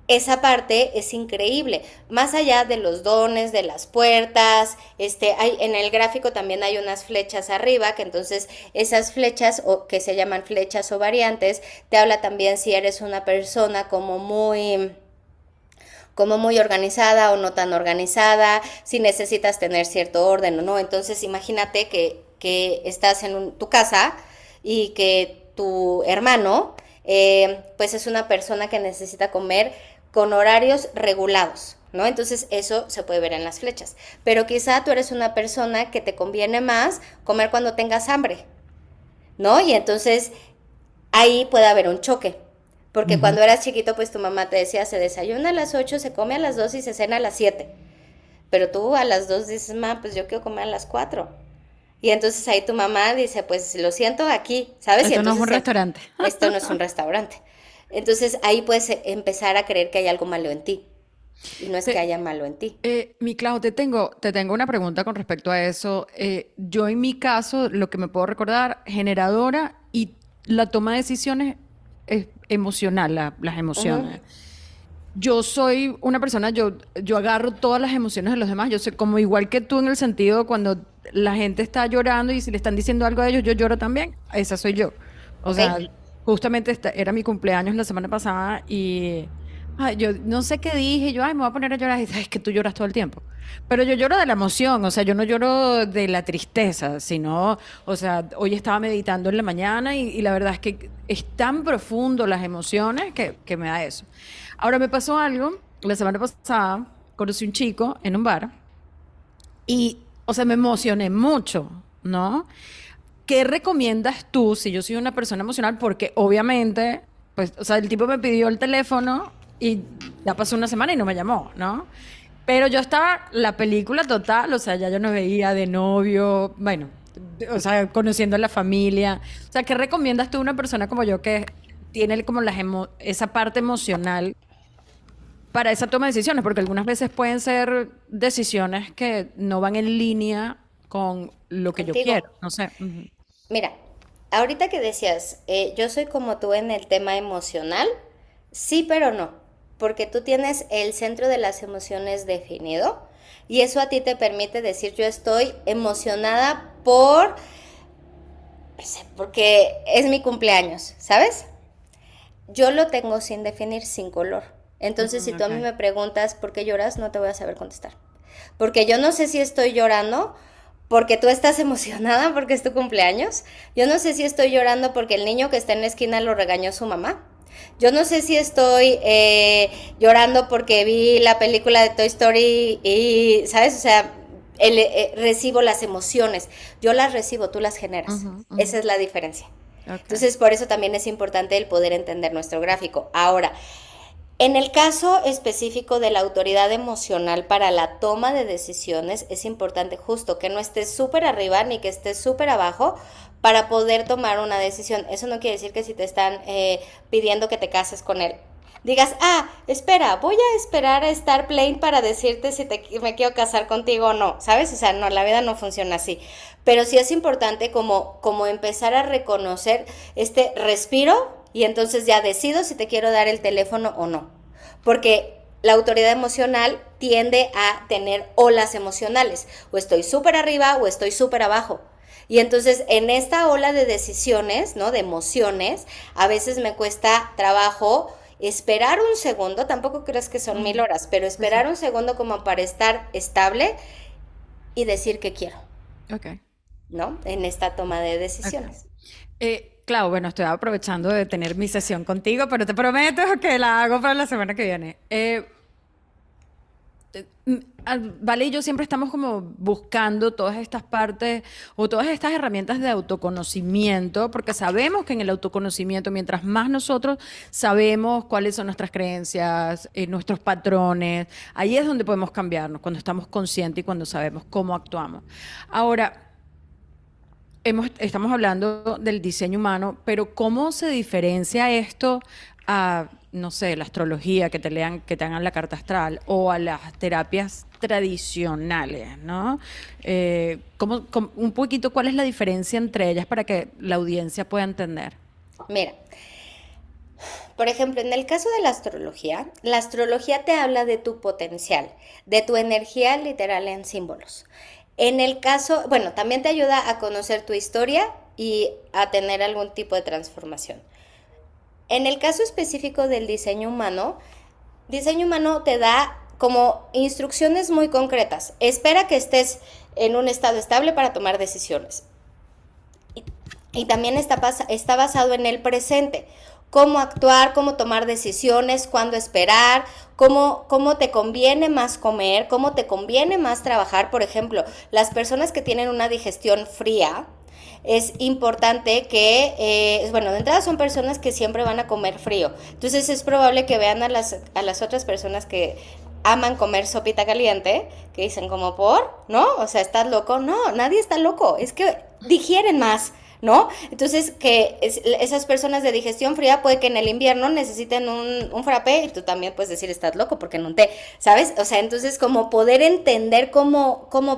esa parte es increíble, más allá de los dones, de las puertas, en el gráfico también hay unas flechas arriba, que entonces esas flechas, o que se llaman flechas o variantes, te habla también si eres una persona como muy organizada o no tan organizada, si necesitas tener cierto orden o no. Entonces imagínate que estás en tu casa y que tu hermano pues es una persona que necesita comer con horarios regulados, ¿no? Entonces eso se puede ver en las flechas. Pero quizá tú eres una persona que te conviene más comer cuando tengas hambre, ¿no? Y entonces ahí puede haber un choque. Porque Ujú. cuando eras chiquito, pues tu mamá te decía, se desayuna a las 8, se come a las 2 y se cena a las 7. Pero tú a las 2 dices, mamá, pues yo quiero comer a las 4. Y entonces ahí tu mamá dice, pues lo siento aquí, ¿sabes? Y Esto no es un entonces restaurante. esto no es un restaurante. Entonces ahí puedes empezar a creer que hay algo malo en ti. Y no es que Te- haya malo en ti. Mi Clau, te tengo una pregunta con respecto a eso. Yo en mi caso, lo que me puedo recordar, generadora y la toma de decisiones es emocional, las Ujú. emociones. Yo soy una persona, yo agarro todas las emociones de los demás. Yo soy como igual que tú en el sentido cuando la gente está llorando y si le están diciendo algo a ellos, yo lloro también. Esa soy yo. O ¿Ok? sea, justamente era mi cumpleaños la semana pasada y ay, yo no sé qué dije. Yo, ay, me voy a poner a llorar. Y dice, "Ay, es que tú lloras todo el tiempo. Pero yo lloro de la emoción, o sea, yo no lloro de la tristeza, sino, o sea, hoy estaba meditando en la mañana y la verdad es que es tan profundo las emociones que me da eso. Ahora me pasó algo, la semana pasada conocí un chico en un bar y, o sea, me emocioné mucho, ¿no? ¿Qué recomiendas tú si yo soy una persona emocional? Porque obviamente, pues, o sea, el tipo me pidió el teléfono y ya pasó una semana y no me llamó, ¿no? Pero yo estaba, la película total, o sea, ya yo nos veía de novio, bueno, o sea, conociendo a la familia. O sea, ¿qué recomiendas tú a una persona como yo que tiene como esa parte emocional para esa toma de decisiones? Porque algunas veces pueden ser decisiones que no van en línea con lo que yo Contigo. quiero, no sé. Ujú. Mira, ahorita que decías, yo soy como tú en el tema emocional, sí, pero no, porque tú tienes el centro de las emociones definido y eso a ti te permite decir yo estoy emocionada porque es mi cumpleaños, ¿sabes? Yo lo tengo sin definir, sin color. Entonces, si tú a mí Ok. me preguntas por qué lloras, no te voy a saber contestar. Porque yo no sé si estoy llorando porque tú estás emocionada porque es tu cumpleaños. Yo no sé si estoy llorando porque el niño que está en la esquina lo regañó su mamá. Yo no sé si estoy llorando porque vi la película de Toy Story y, ¿sabes? O sea, recibo las emociones. Yo las recibo, tú las generas. Ujú, ujú. Esa es la diferencia. Ok. Entonces, por eso también es importante el poder entender nuestro gráfico. Ahora, en el caso específico de la autoridad emocional para la toma de decisiones, es importante justo que no estés súper arriba ni que estés súper abajo para poder tomar una decisión. Eso no quiere decir que si te están pidiendo que te cases con él, digas, espera, voy a esperar a estar plain para decirte si me quiero casar contigo o no, ¿sabes? O sea, no, la vida no funciona así. Pero sí es importante como empezar a reconocer este respiro y entonces ya decido si te quiero dar el teléfono o no. Porque la autoridad emocional tiende a tener olas emocionales. O estoy súper arriba o estoy súper abajo. Y entonces en esta ola de decisiones, ¿no? De emociones, a veces me cuesta trabajo esperar un segundo, tampoco creas que son 1000 horas, pero esperar un segundo como para estar estable y decir que quiero, Ok. ¿no? En esta toma de decisiones. Claro, bueno, estoy aprovechando de tener mi sesión contigo, pero te prometo que la hago para la semana que viene. Vale y yo siempre estamos como buscando todas estas partes o todas estas herramientas de autoconocimiento, porque sabemos que en el autoconocimiento, mientras más nosotros sabemos cuáles son nuestras creencias, nuestros patrones, ahí es donde podemos cambiarnos, cuando estamos conscientes y cuando sabemos cómo actuamos. Ahora, estamos hablando del diseño humano, pero ¿cómo se diferencia esto a, no sé, la astrología, que te hagan la carta astral, o a las terapias tradicionales, ¿no? Un poquito, ¿cuál es la diferencia entre ellas para que la audiencia pueda entender? Mira, por ejemplo, en el caso de la astrología te habla de tu potencial, de tu energía literal en símbolos. En el caso, bueno, también te ayuda a conocer tu historia y a tener algún tipo de transformación. En el caso específico del diseño humano te da como instrucciones muy concretas. Espera que estés en un estado estable para tomar decisiones. Y también está basado en el presente. Cómo actuar, cómo tomar decisiones, cuándo esperar, cómo te conviene más comer, cómo te conviene más trabajar. Por ejemplo, las personas que tienen una digestión fría, es importante que, bueno, de entrada son personas que siempre van a comer frío. Entonces es probable que vean a las otras personas que aman comer sopita caliente, que dicen como ¿no? O sea, ¿estás loco? No, nadie está loco, es que digieren más, ¿no? Entonces, esas personas de digestión fría puede que en el invierno necesiten un frappé y tú también puedes decir estás loco porque no té, ¿sabes? O sea, entonces como poder entender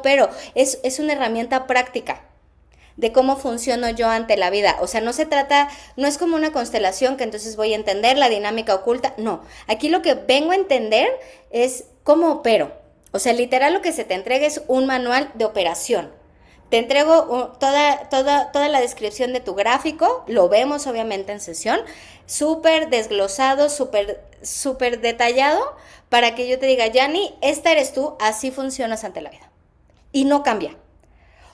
pero es una herramienta práctica de cómo funciono yo ante la vida. O sea, no es como una constelación que entonces voy a entender la dinámica oculta. No, aquí lo que vengo a entender es cómo opero. O sea, literal lo que se te entrega es un manual de operación. Te entrego toda la descripción de tu gráfico, lo vemos obviamente en sesión, súper desglosado, súper detallado, para que yo te diga, Yani, esta eres tú, así funcionas ante la vida. Y no cambia.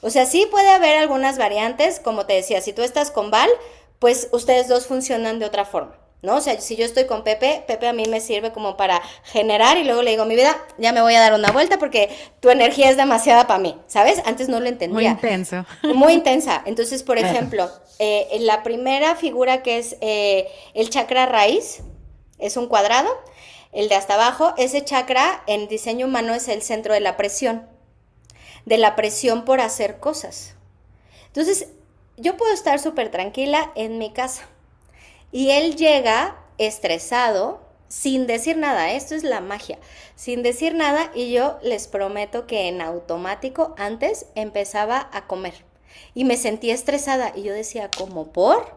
O sea, sí puede haber algunas variantes, como te decía, si tú estás con Val, pues ustedes dos funcionan de otra forma, ¿no? O sea, si yo estoy con Pepe a mí me sirve como para generar y luego le digo, mi vida, ya me voy a dar una vuelta porque tu energía es demasiada para mí, ¿sabes? Antes no lo entendía. Muy intenso. Muy intensa. Entonces, por ejemplo, la primera figura que es el chakra raíz, es un cuadrado, el de hasta abajo, ese chakra en diseño humano es el centro de la presión por hacer cosas. Entonces, yo puedo estar súper tranquila en mi casa y él llega estresado, sin decir nada, esto es la magia, sin decir nada, y yo les prometo que en automático antes empezaba a comer y me sentía estresada y yo decía, ¿cómo por?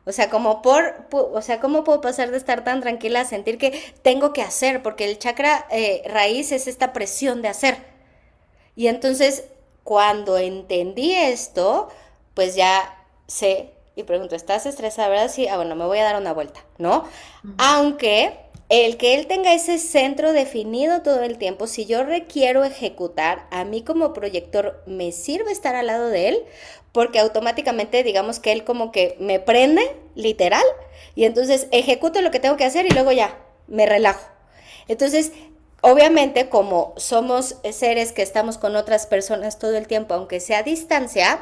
O sea, ¿cómo puedo pasar de estar tan tranquila a sentir que tengo que hacer? Porque el chakra raíz es esta presión de hacer. Y entonces, cuando entendí esto, pues ya sé y pregunto, ¿estás estresada, verdad? Sí, bueno, me voy a dar una vuelta, ¿no? Aunque el que él tenga ese centro definido todo el tiempo, si yo requiero ejecutar, a mí como proyector me sirve estar al lado de él, porque automáticamente digamos que él como que me prende, literal, y entonces ejecuto lo que tengo que hacer y luego ya, me relajo. Entonces, obviamente, como somos seres que estamos con otras personas todo el tiempo, aunque sea a distancia,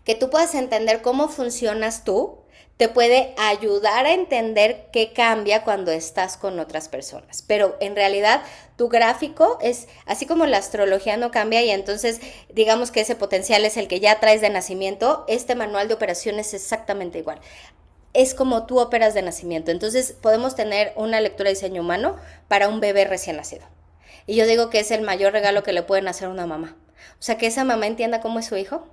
que tú puedas entender cómo funcionas tú, te puede ayudar a entender qué cambia cuando estás con otras personas. Pero en realidad tu gráfico es, así como la astrología no cambia y entonces digamos que ese potencial es el que ya traes de nacimiento, este manual de operaciones es exactamente igual. es como tú operas de nacimiento. Entonces podemos tener una lectura de diseño humano para un bebé recién nacido. Y yo digo que es el mayor regalo que le pueden hacer a una mamá. O sea, que esa mamá entienda cómo es su hijo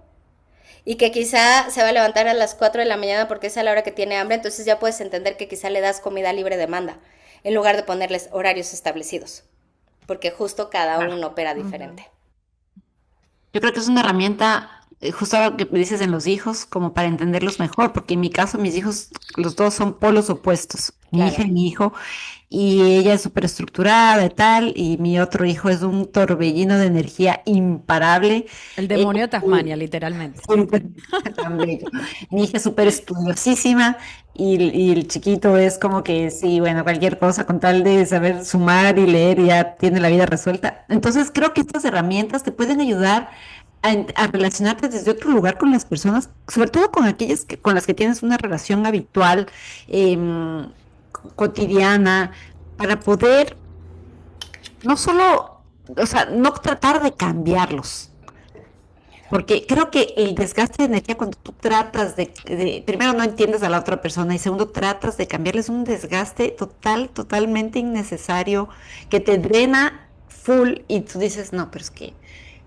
y que quizá se va a levantar a las 4 de la mañana porque es a la hora que tiene hambre, entonces ya puedes entender que quizá le das comida libre demanda en lugar de ponerles horarios establecidos, porque justo cada Claro. uno opera diferente. Yo creo que es una herramienta, justo lo que me dices en los hijos, como para entenderlos mejor, porque en mi caso mis hijos, los dos son polos opuestos, mi hija Claro. y mi hijo, y ella es súper estructurada y tal, y mi otro hijo es un torbellino de energía imparable. El Ella demonio de Tasmania, literalmente. súper tan bello. Mi hija es súper estudiosísima y el chiquito es como que sí, bueno, cualquier cosa con tal de saber sumar y leer ya tiene la vida resuelta. Entonces creo que estas herramientas te pueden ayudar a relacionarte desde otro lugar con las personas, sobre todo con aquellas con las que tienes una relación habitual, em, cotidiana, para poder no solo, o sea, no tratar de cambiarlos. Porque creo que el desgaste de energía cuando tú tratas primero no entiendes a la otra persona y segundo tratas de cambiarle es un desgaste totalmente innecesario que te drena full y tú dices, no, pero es que,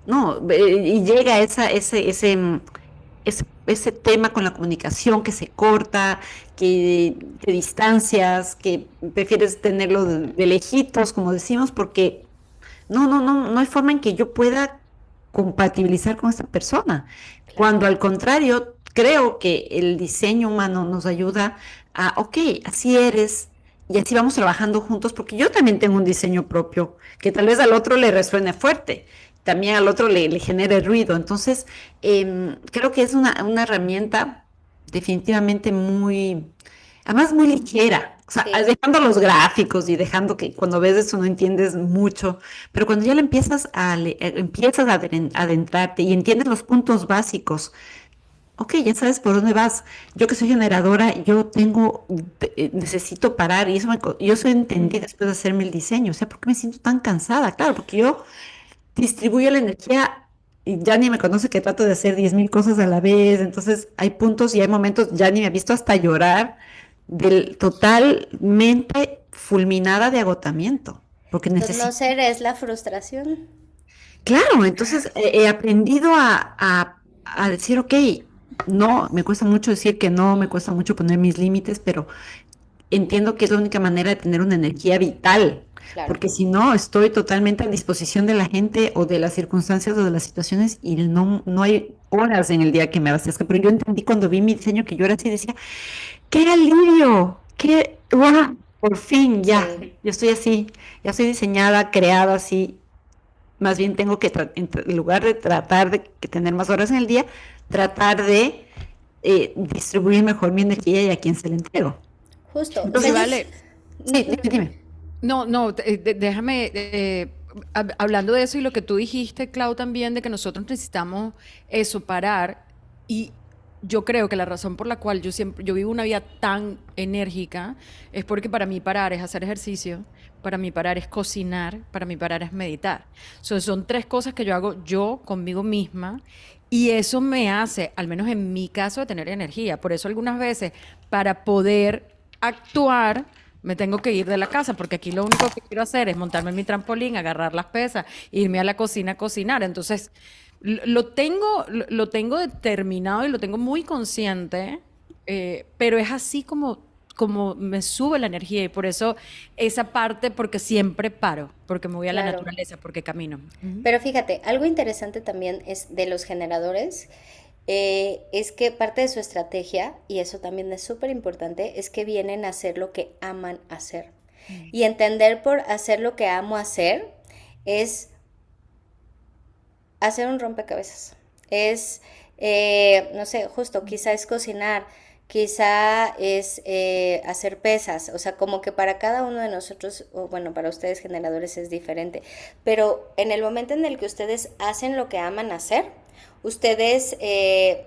no, y llega ese tema con la comunicación que se corta, que te distancias, que prefieres tenerlo de lejitos, como decimos, porque no hay forma en que yo pueda compatibilizar con esta persona. Claro. Cuando al contrario, creo que el diseño humano nos ayuda a, ok, así eres, y así vamos trabajando juntos, porque yo también tengo un diseño propio, que tal vez al otro le resuene fuerte, también al otro le genere ruido. Entonces, creo que es una herramienta definitivamente muy, además muy ligera. O sea, Sí. dejando los gráficos y dejando que cuando ves eso no entiendes mucho, pero cuando ya lo empiezas a adentrarte y entiendes los puntos básicos, ok, ya sabes por dónde vas. Yo que soy generadora, necesito parar y yo eso entendí después de hacerme el diseño. O sea, ¿por qué me siento tan cansada? Claro, porque yo distribuyo la energía y ya ni me conoce que trato de hacer 10.000 cosas a la vez. Entonces hay puntos y hay momentos, ya ni me he visto hasta llorar del totalmente fulminada de agotamiento, porque necesito. Conocer es la frustración. Claro, entonces he aprendido a decir, ok, no, me cuesta mucho decir que no, me cuesta mucho poner mis límites, pero entiendo que es la única manera de tener una energía vital, Claro. porque si no, estoy totalmente a disposición de la gente o de las circunstancias o de las situaciones y no hay horas en el día que me abastezca. Pero yo entendí cuando vi mi diseño que yo era así, decía, ¡qué alivio! ¡Qué, ¡guau! Por fin, ya, Sí. yo estoy así, ya estoy diseñada, creada así. Más bien tengo que, en lugar de tratar de tener más horas en el día, tratar de distribuir mejor mi energía y a quién se la entrego. Justo. Y Entonces, ¿Sabes? vale, sí, dime. no, déjame, hablando de eso y lo que tú dijiste, Clau, también de que nosotros necesitamos eso, parar. Y yo creo que la razón por la cual yo vivo una vida tan enérgica es porque para mí parar es hacer ejercicio, para mí parar es cocinar, para mí parar es meditar. Son tres cosas que yo hago yo conmigo misma y eso me hace, al menos en mi caso, de tener energía. Por eso algunas veces, para poder actuar, me tengo que ir de la casa, porque aquí lo único que quiero hacer es montarme en mi trampolín, agarrar las pesas, irme a la cocina a cocinar. Entonces, lo tengo determinado y lo tengo muy consciente, pero es así como me sube la energía y por eso esa parte, porque siempre paro, porque me voy a la Claro. naturaleza, porque camino. Ujú. Pero fíjate, algo interesante también es de los generadores, es que parte de su estrategia, y eso también es súper importante, es que vienen a hacer lo que aman hacer. Y entender por hacer lo que amo hacer es hacer un rompecabezas. Es, no sé, justo, quizá es cocinar, quizá es hacer pesas, o sea, como que para cada uno de nosotros, o bueno, para ustedes generadores es diferente, pero en el momento en el que ustedes hacen lo que aman hacer, ustedes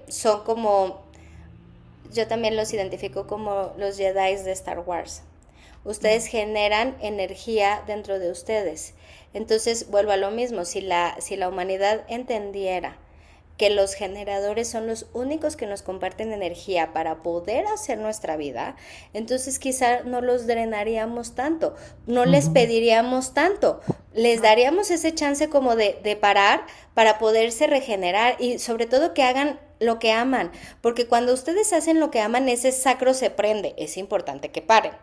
son como, yo también los identifico como los Jedi de Star Wars. Ustedes generan energía dentro de ustedes. Entonces, vuelvo a lo mismo, si la humanidad entendiera que los generadores son los únicos que nos comparten energía para poder hacer nuestra vida, entonces quizá no los drenaríamos tanto, no les pediríamos tanto, les daríamos ese chance como de parar para poderse regenerar y sobre todo que hagan lo que aman, porque cuando ustedes hacen lo que aman, ese sacro se prende, es importante que paren.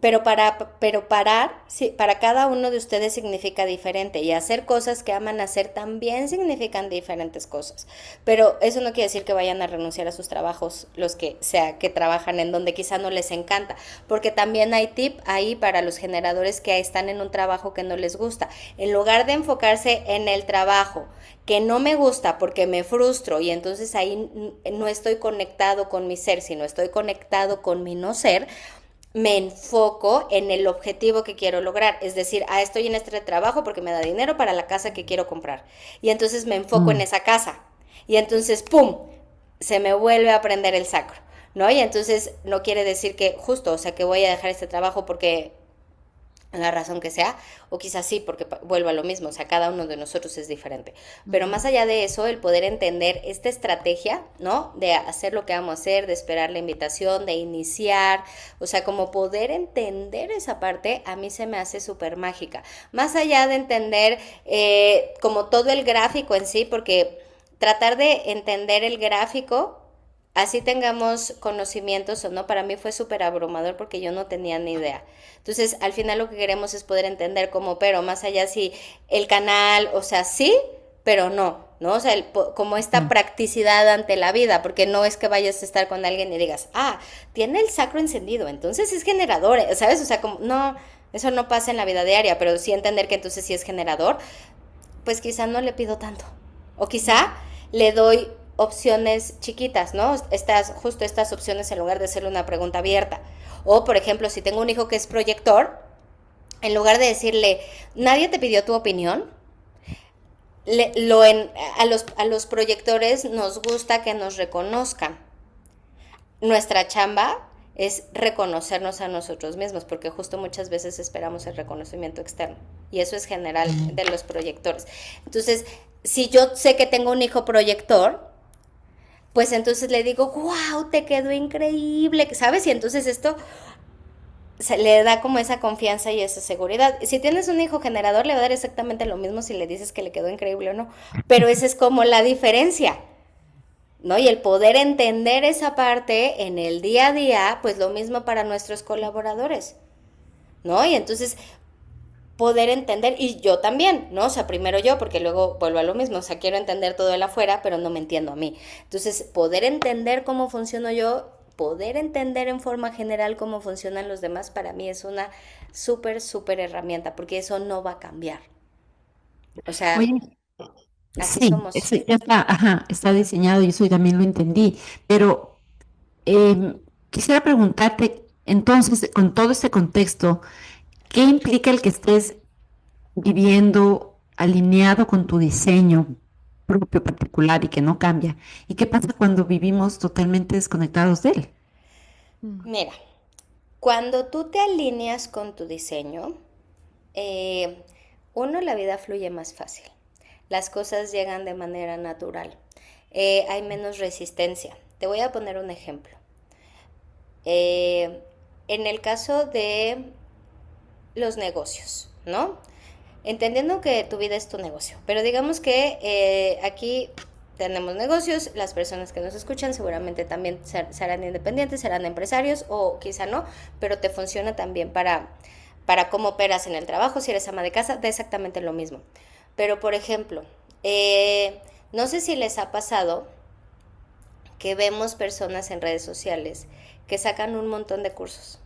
Pero parar, sí, para cada uno de ustedes significa diferente y hacer cosas que aman hacer también significan diferentes cosas. Pero eso no quiere decir que vayan a renunciar a sus trabajos, los que sea que trabajan en donde quizá no les encanta, porque también hay tip ahí para los generadores que están en un trabajo que no les gusta. En lugar de enfocarse en el trabajo que no me gusta porque me frustro y entonces ahí no estoy conectado con mi ser, sino estoy conectado con mi no ser, me enfoco en el objetivo que quiero lograr. Es decir, estoy en este trabajo porque me da dinero para la casa que quiero comprar. Y entonces me enfoco en esa casa. Y entonces, ¡pum!, se me vuelve a prender el sacro, ¿no? Y entonces no quiere decir que justo, o sea, que voy a dejar este trabajo porque la razón que sea, o quizás sí, porque vuelvo a lo mismo, o sea, cada uno de nosotros es diferente. Pero más allá de eso, el poder entender esta estrategia, ¿no? De hacer lo que vamos a hacer, de esperar la invitación, de iniciar, o sea, como poder entender esa parte, a mí se me hace súper mágica. Más allá de entender como todo el gráfico en sí, porque tratar de entender el gráfico, así tengamos conocimientos o no, para mí fue súper abrumador porque yo no tenía ni idea. Entonces, al final lo que queremos es poder entender cómo, pero más allá si el canal, o sea, sí, pero no, ¿no? O sea, como esta practicidad ante la vida, porque no es que vayas a estar con alguien y digas, tiene el sacro encendido, entonces es generador, ¿sabes? O sea, como, no, eso no pasa en la vida diaria, pero sí entender que entonces sí es generador, pues quizá no le pido tanto, o quizá le doy opciones chiquitas, ¿no? Justo estas opciones en lugar de hacerle una pregunta abierta. O, por ejemplo, si tengo un hijo que es proyector, en lugar de decirle, nadie te pidió tu opinión, a los proyectores nos gusta que nos reconozcan. Nuestra chamba es reconocernos a nosotros mismos, porque justo muchas veces esperamos el reconocimiento externo. Y eso es general de los proyectores. Entonces, si yo sé que tengo un hijo proyector, pues entonces le digo, wow, te quedó increíble, ¿sabes? Y entonces esto se le da como esa confianza y esa seguridad. Si tienes un hijo generador, le va a dar exactamente lo mismo si le dices que le quedó increíble o no. Pero esa es como la diferencia, ¿no? Y el poder entender esa parte en el día a día, pues lo mismo para nuestros colaboradores, ¿no? Y entonces poder entender, y yo también, ¿no? O sea, primero yo, porque luego vuelvo a lo mismo, o sea, quiero entender todo el afuera, pero no me entiendo a mí. Entonces, poder entender cómo funciono yo, poder entender en forma general cómo funcionan los demás, para mí es una súper, súper herramienta, porque eso no va a cambiar. O sea, Oye, así sí, somos. eso ya está, ajá, está diseñado y eso también lo entendí, pero quisiera preguntarte, entonces, con todo este contexto, ¿qué implica el que estés viviendo alineado con tu diseño propio particular y que no cambia? ¿Y qué pasa cuando vivimos totalmente desconectados de él? Mira, cuando tú te alineas con tu diseño, eh, uno, la vida fluye más fácil. Las cosas llegan de manera natural. Hay menos resistencia. Te voy a poner un ejemplo. Eh, en el caso de los negocios, ¿no? Entendiendo que tu vida es tu negocio, pero digamos que aquí tenemos negocios, las personas que nos escuchan seguramente también serán independientes, serán empresarios o quizá no, pero te funciona también para cómo operas en el trabajo, si eres ama de casa, da exactamente lo mismo. Pero por ejemplo, no sé si les ha pasado que vemos personas en redes sociales que sacan un montón de cursos.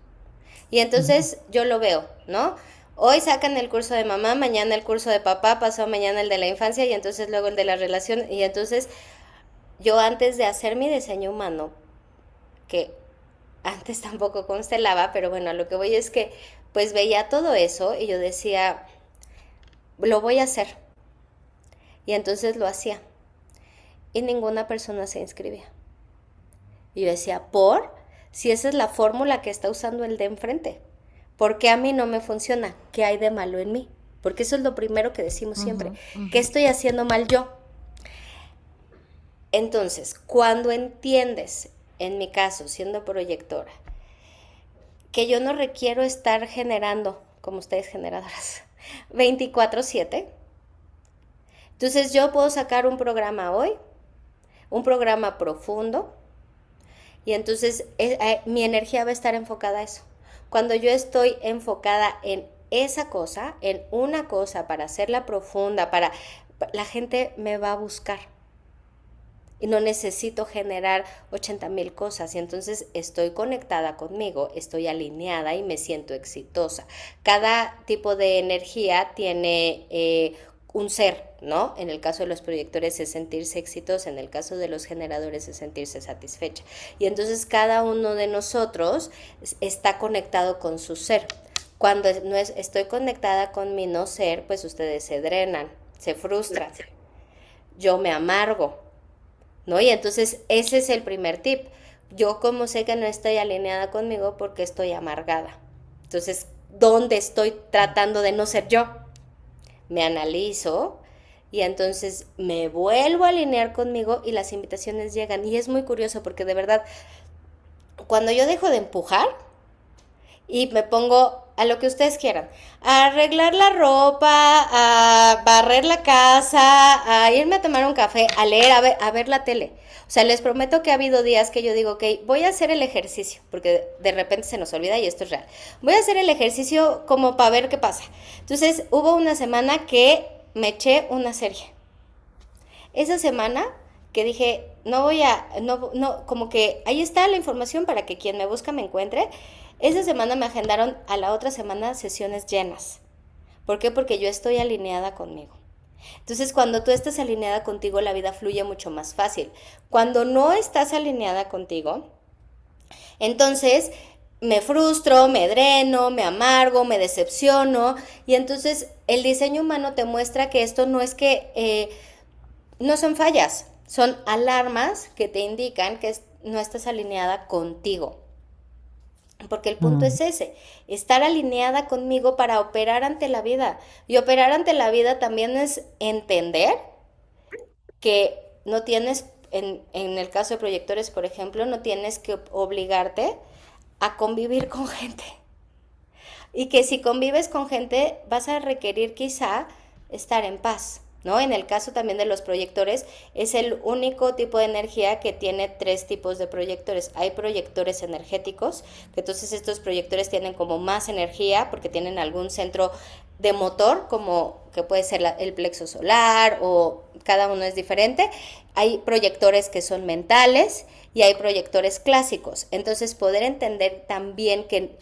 Y entonces yo lo veo, ¿no? Hoy sacan el curso de mamá, mañana el curso de papá, pasado mañana el de la infancia y entonces luego el de la relación. Y entonces yo antes de hacer mi diseño humano, que antes tampoco constelaba, pero bueno, a lo que voy es que pues veía todo eso y yo decía, lo voy a hacer. Y entonces lo hacía. Y ninguna persona se inscribía. Y yo decía, si esa es la fórmula que está usando el de enfrente, ¿por qué a mí no me funciona? ¿Qué hay de malo en mí? Porque eso es lo primero que decimos siempre. ¿Qué estoy haciendo mal yo? Entonces, cuando entiendes, en mi caso, siendo proyectora, que yo no requiero estar generando, como ustedes generadoras, 24/7, entonces yo puedo sacar un programa hoy, un programa profundo, y entonces mi energía va a estar enfocada a eso. Cuando yo estoy enfocada en esa cosa, en una cosa, para hacerla profunda, la gente me va a buscar. Y no necesito generar 80,000 cosas. Y entonces estoy conectada conmigo, estoy alineada y me siento exitosa. Cada tipo de energía tiene un ser, ¿no? En el caso de los proyectores es sentirse exitosa, en el caso de los generadores es sentirse satisfecha. Y entonces cada uno de nosotros está conectado con su ser. Cuando no estoy conectada con mi no ser, pues ustedes se drenan, se frustran. Yo me amargo, ¿no? Y entonces ese es el primer tip. Yo como sé que no estoy alineada conmigo porque estoy amargada. Entonces, ¿dónde estoy tratando de no ser yo? Me analizo y entonces me vuelvo a alinear conmigo y las invitaciones llegan. Y es muy curioso porque de verdad, cuando yo dejo de empujar y me pongo a lo que ustedes quieran, a arreglar la ropa, a barrer la casa, a irme a tomar un café, a leer, a ver la tele. O sea, les prometo que ha habido días que yo digo, ok, voy a hacer el ejercicio, porque de repente se nos olvida y esto es real. Voy a hacer el ejercicio como para ver qué pasa. Entonces, hubo una semana que me eché una serie. Esa semana que dije, como que ahí está la información para que quien me busca me encuentre. Esa semana me agendaron a la otra semana sesiones llenas. ¿Por qué? Porque yo estoy alineada conmigo. Entonces, cuando tú estás alineada contigo, la vida fluye mucho más fácil. Cuando no estás alineada contigo, entonces me frustro, me dreno, me amargo, me decepciono. Y entonces el diseño humano te muestra que esto no es que no son fallas, son alarmas que te indican que no estás alineada contigo. Porque el punto es ese, estar alineada conmigo para operar ante la vida. Y operar ante la vida también es entender que no tienes, en el caso de proyectores, por ejemplo, no tienes que obligarte a convivir con gente. Y que si convives con gente vas a requerir quizá estar en paz, ¿no? En el caso también de los proyectores, es el único tipo de energía que tiene 3 tipos de proyectores. Hay proyectores energéticos, que entonces estos proyectores tienen como más energía porque tienen algún centro de motor, como que puede ser el plexo solar o cada uno es diferente. Hay proyectores que son mentales y hay proyectores clásicos. Entonces poder entender también que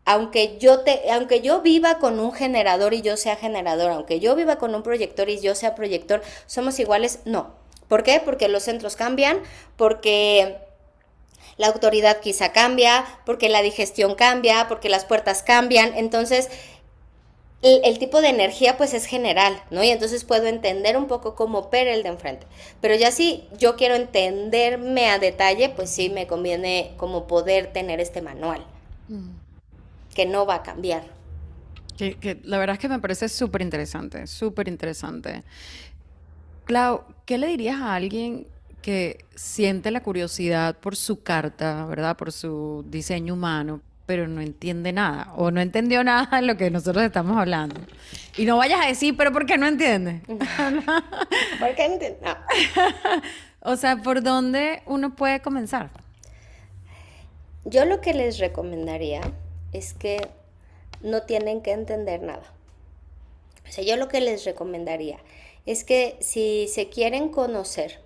aunque yo viva con un generador y yo sea generador, aunque yo viva con un proyector y yo sea proyector, ¿somos iguales? No. ¿Por qué? Porque los centros cambian, porque la autoridad quizá cambia, porque la digestión cambia, porque las puertas cambian. Entonces, el tipo de energía pues es general, ¿no? Y entonces puedo entender un poco cómo opera el de enfrente. Pero ya si yo quiero entenderme a detalle, pues sí me conviene como poder tener este manual. Que no va a cambiar. Que la verdad es que me parece súper interesante, súper interesante. Clau, ¿qué le dirías a alguien que siente la curiosidad por su carta, ¿verdad? Por su diseño humano, pero no entiende nada o no entendió nada de lo que nosotros estamos hablando? Y no vayas a decir, pero ¿por qué no entiende? ¿Por qué no entiende? No. O sea, ¿por dónde uno puede comenzar? Yo lo que les recomendaría es que no tienen que entender nada. O sea, yo lo que les recomendaría es que si se quieren conocer,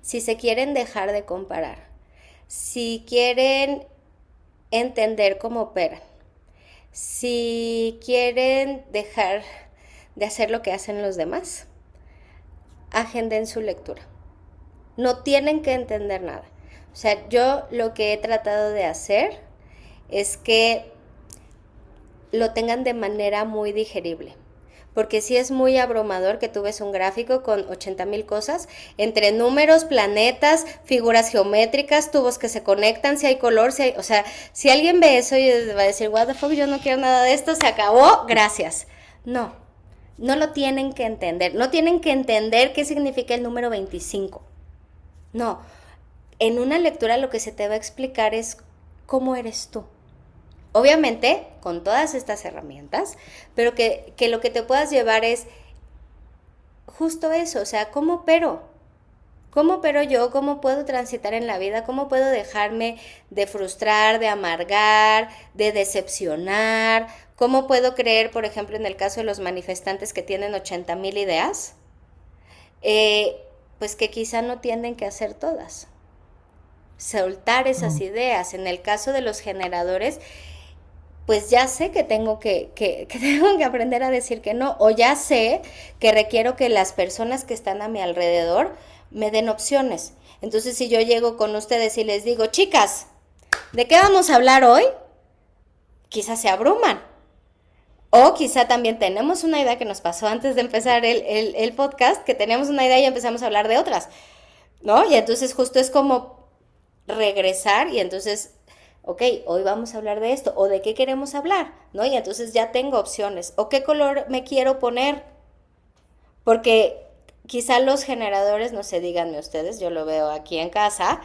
si se quieren dejar de comparar, si quieren entender cómo operan, si quieren dejar de hacer lo que hacen los demás, agenden su lectura. No tienen que entender nada. O sea, yo lo que he tratado de hacer es que lo tengan de manera muy digerible. Porque sí es muy abrumador que tú ves un gráfico con 80,000 cosas, entre números, planetas, figuras geométricas, tubos que se conectan, si hay color, o sea, si alguien ve eso y va a decir, what the fuck, yo no quiero nada de esto, se acabó, gracias. No lo tienen que entender. No tienen que entender qué significa el número 25. No, en una lectura lo que se te va a explicar es cómo eres tú. Obviamente, con todas estas herramientas, pero que lo que te puedas llevar es justo eso, o sea, ¿cómo opero? ¿Cómo opero yo? ¿Cómo puedo transitar en la vida? ¿Cómo puedo dejarme de frustrar, de amargar, de decepcionar? ¿Cómo puedo creer, por ejemplo, en el caso de los manifestantes que tienen 80,000 ideas? Pues que quizá no tienen que hacer todas. Soltar esas ideas. En el caso de los generadores, pues ya sé que tengo que tengo que aprender a decir que no, o ya sé que requiero que las personas que están a mi alrededor me den opciones. Entonces, si yo llego con ustedes y les digo, chicas, ¿de qué vamos a hablar hoy? Quizás se abruman. O quizá también tenemos una idea que nos pasó antes de empezar el podcast, que teníamos una idea y empezamos a hablar de otras, ¿no? Y entonces justo es como regresar y entonces, ok, hoy vamos a hablar de esto, o de qué queremos hablar, ¿no? Y entonces ya tengo opciones, o qué color me quiero poner, porque quizá los generadores, no sé, díganme ustedes, yo lo veo aquí en casa,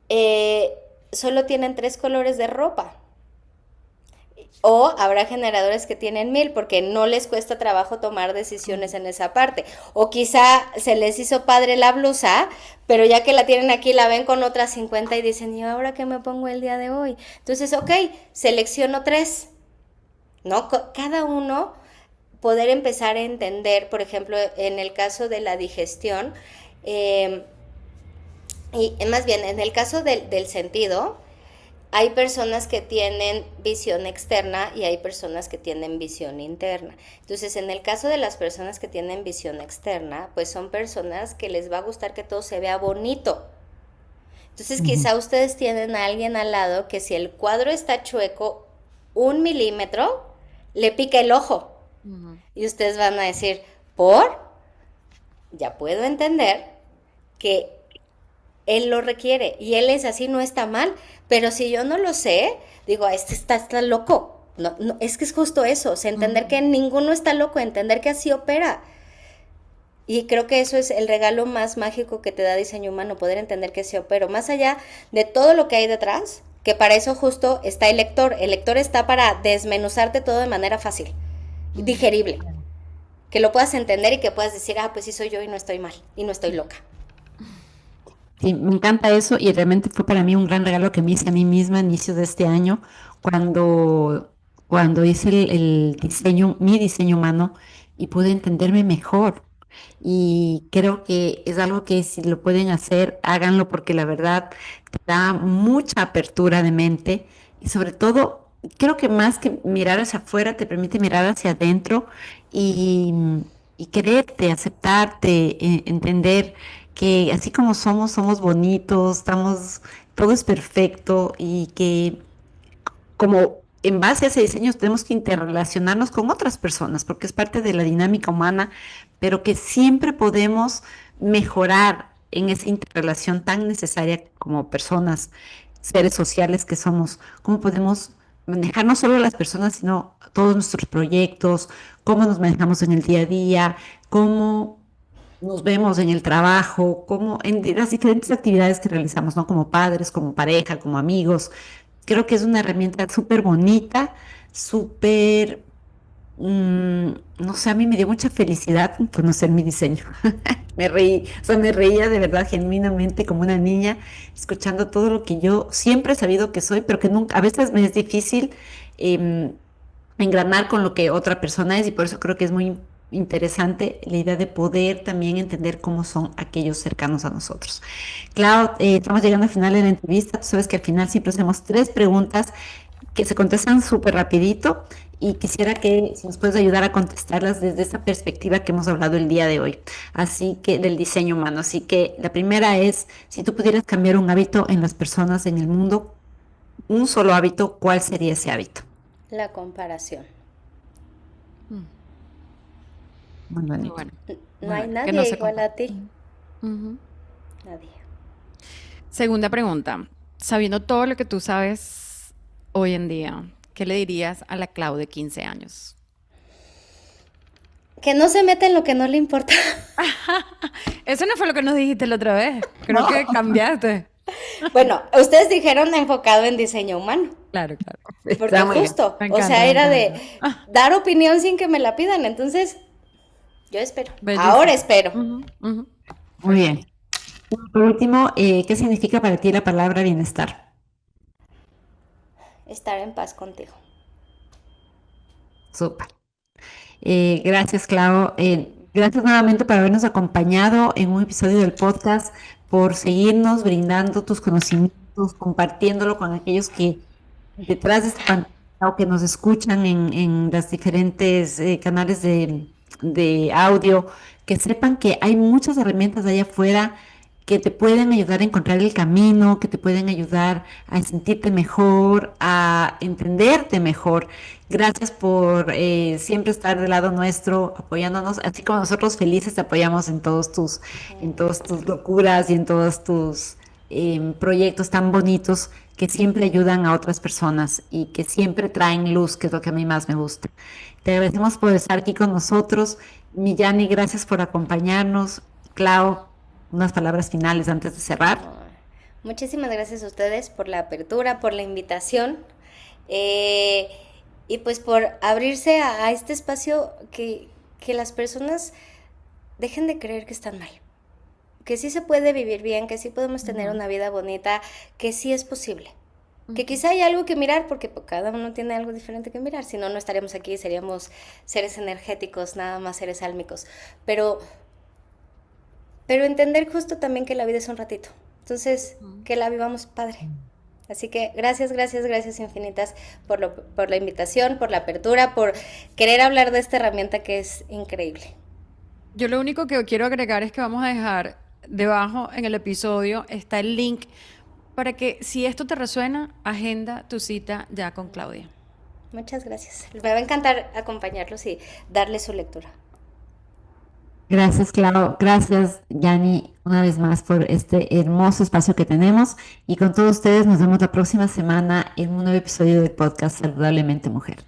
eh, solo tienen 3 colores de ropa. O habrá generadores que tienen 1000 porque no les cuesta trabajo tomar decisiones en esa parte. O quizá se les hizo padre la blusa, pero ya que la tienen aquí la ven con otras 50 y dicen, ¿y ahora qué me pongo el día de hoy? Entonces, ok, selecciono 3, ¿no? Cada uno poder empezar a entender, por ejemplo, en el caso de la digestión, y más bien en el caso del sentido, hay personas que tienen visión externa y hay personas que tienen visión interna. Entonces, en el caso de las personas que tienen visión externa, pues son personas que les va a gustar que todo se vea bonito. Entonces, quizá ustedes tienen a alguien al lado que si el cuadro está chueco 1 milímetro, le pica el ojo. Y ustedes van a decir, ¿por? Ya puedo entender que él lo requiere y él es así, no está mal, pero si yo no lo sé, digo, este está loco. No, no, es que es justo eso, o sea, entender que ninguno está loco, entender que así opera. Y creo que eso es el regalo más mágico que te da diseño humano, poder entender que así opera. Más allá de todo lo que hay detrás, que para eso justo está el lector. El lector está para desmenuzarte todo de manera fácil, digerible. Que lo puedas entender y que puedas decir, ah, pues sí soy yo y no estoy mal, y no estoy loca. Sí, me encanta eso y realmente fue para mí un gran regalo que me hice a mí misma a inicios de este año cuando hice el diseño, mi diseño humano y pude entenderme mejor. Y creo que es algo que si lo pueden hacer, háganlo porque la verdad te da mucha apertura de mente y sobre todo, creo que más que mirar hacia afuera, te permite mirar hacia adentro y, y quererte, aceptarte, entender que así como somos, somos bonitos, estamos, todo es perfecto y que como en base a ese diseño tenemos que interrelacionarnos con otras personas, porque es parte de la dinámica humana, pero que siempre podemos mejorar en esa interrelación tan necesaria como personas, seres sociales que somos, cómo podemos manejar no solo a las personas, sino todos nuestros proyectos, cómo nos manejamos en el día a día, cómo nos vemos en el trabajo, como en las diferentes actividades que realizamos, ¿no? Como padres, como pareja, como amigos. Creo que es una herramienta súper bonita, súper, no sé, a mí me dio mucha felicidad conocer mi diseño. Me reí, o sea, me reía de verdad genuinamente como una niña, escuchando todo lo que yo siempre he sabido que soy, pero que nunca, a veces me es difícil em, engranar con lo que otra persona es y por eso creo que es muy interesante la idea de poder también entender cómo son aquellos cercanos a nosotros. Clau, estamos llegando al final de la entrevista. Tú sabes que al final siempre hacemos 3 preguntas que se contestan súper rapidito y quisiera que si nos puedes ayudar a contestarlas desde esa perspectiva que hemos hablado el día de hoy, así que del diseño humano. Así que la primera es, si tú pudieras cambiar un hábito en las personas en el mundo, un solo hábito, ¿cuál sería ese hábito? La comparación. Muy Muy bonito. bueno, No muy hay bueno. Que no nadie se igual a compara. ti. Ujú. Nadie. Segunda pregunta. Sabiendo todo lo que tú sabes hoy en día, ¿qué le dirías a la Clau de 15 años? Que no se meta en lo que no le importa. Eso no fue lo que nos dijiste la otra vez. Creo que cambiaste. Bueno, ustedes dijeron enfocado en diseño humano. Claro, claro. Porque Está muy bien. justo, Me o encanta, sea, me era de encanta. dar opinión sin que me la pidan. Entonces, yo espero. Bellísimo. Ahora espero. Ujú, ujú. Muy bien. Por último, ¿qué significa para ti la palabra bienestar? Estar en paz contigo. Súper. Gracias, Clau. Gracias nuevamente por habernos acompañado en un episodio del podcast, por seguirnos brindando tus conocimientos, compartiéndolo con aquellos que detrás de esta pantalla o que nos escuchan en las diferentes canales de audio, que sepan que hay muchas herramientas allá afuera que te pueden ayudar a encontrar el camino, que te pueden ayudar a sentirte mejor, a entenderte mejor. Gracias por siempre estar del lado nuestro, apoyándonos, así como nosotros felices te apoyamos en todas tus locuras y en todos tus proyectos tan bonitos que siempre ayudan a otras personas y que siempre traen luz, que es lo que a mí más me gusta. Te agradecemos por estar aquí con nosotros. Millani, gracias por acompañarnos. Clau, unas palabras finales antes de cerrar. Muchísimas gracias a ustedes por la apertura, por la invitación eh, y pues por abrirse a este espacio que las personas dejen de creer que están mal. Que sí se puede vivir bien, que sí podemos tener una vida bonita, que sí es posible. Que quizá hay algo que mirar, porque cada uno tiene algo diferente que mirar, si no, no estaríamos aquí, seríamos seres energéticos, nada más seres álmicos. Pero, pero entender justo también que la vida es un ratito. Entonces, que la vivamos padre. Así que gracias, gracias, gracias infinitas por la invitación, por la apertura, por querer hablar de esta herramienta que es increíble. Yo lo único que quiero agregar es que vamos a dejar debajo en el episodio está el link para que si esto te resuena, agenda tu cita ya con Claudia. Muchas gracias. Me va a encantar acompañarlos y darles su lectura. Gracias, Clau. Gracias, Yani, una vez más por este hermoso espacio que tenemos. Y con todos ustedes nos vemos la próxima semana en un nuevo episodio del podcast Saludablemente Mujer.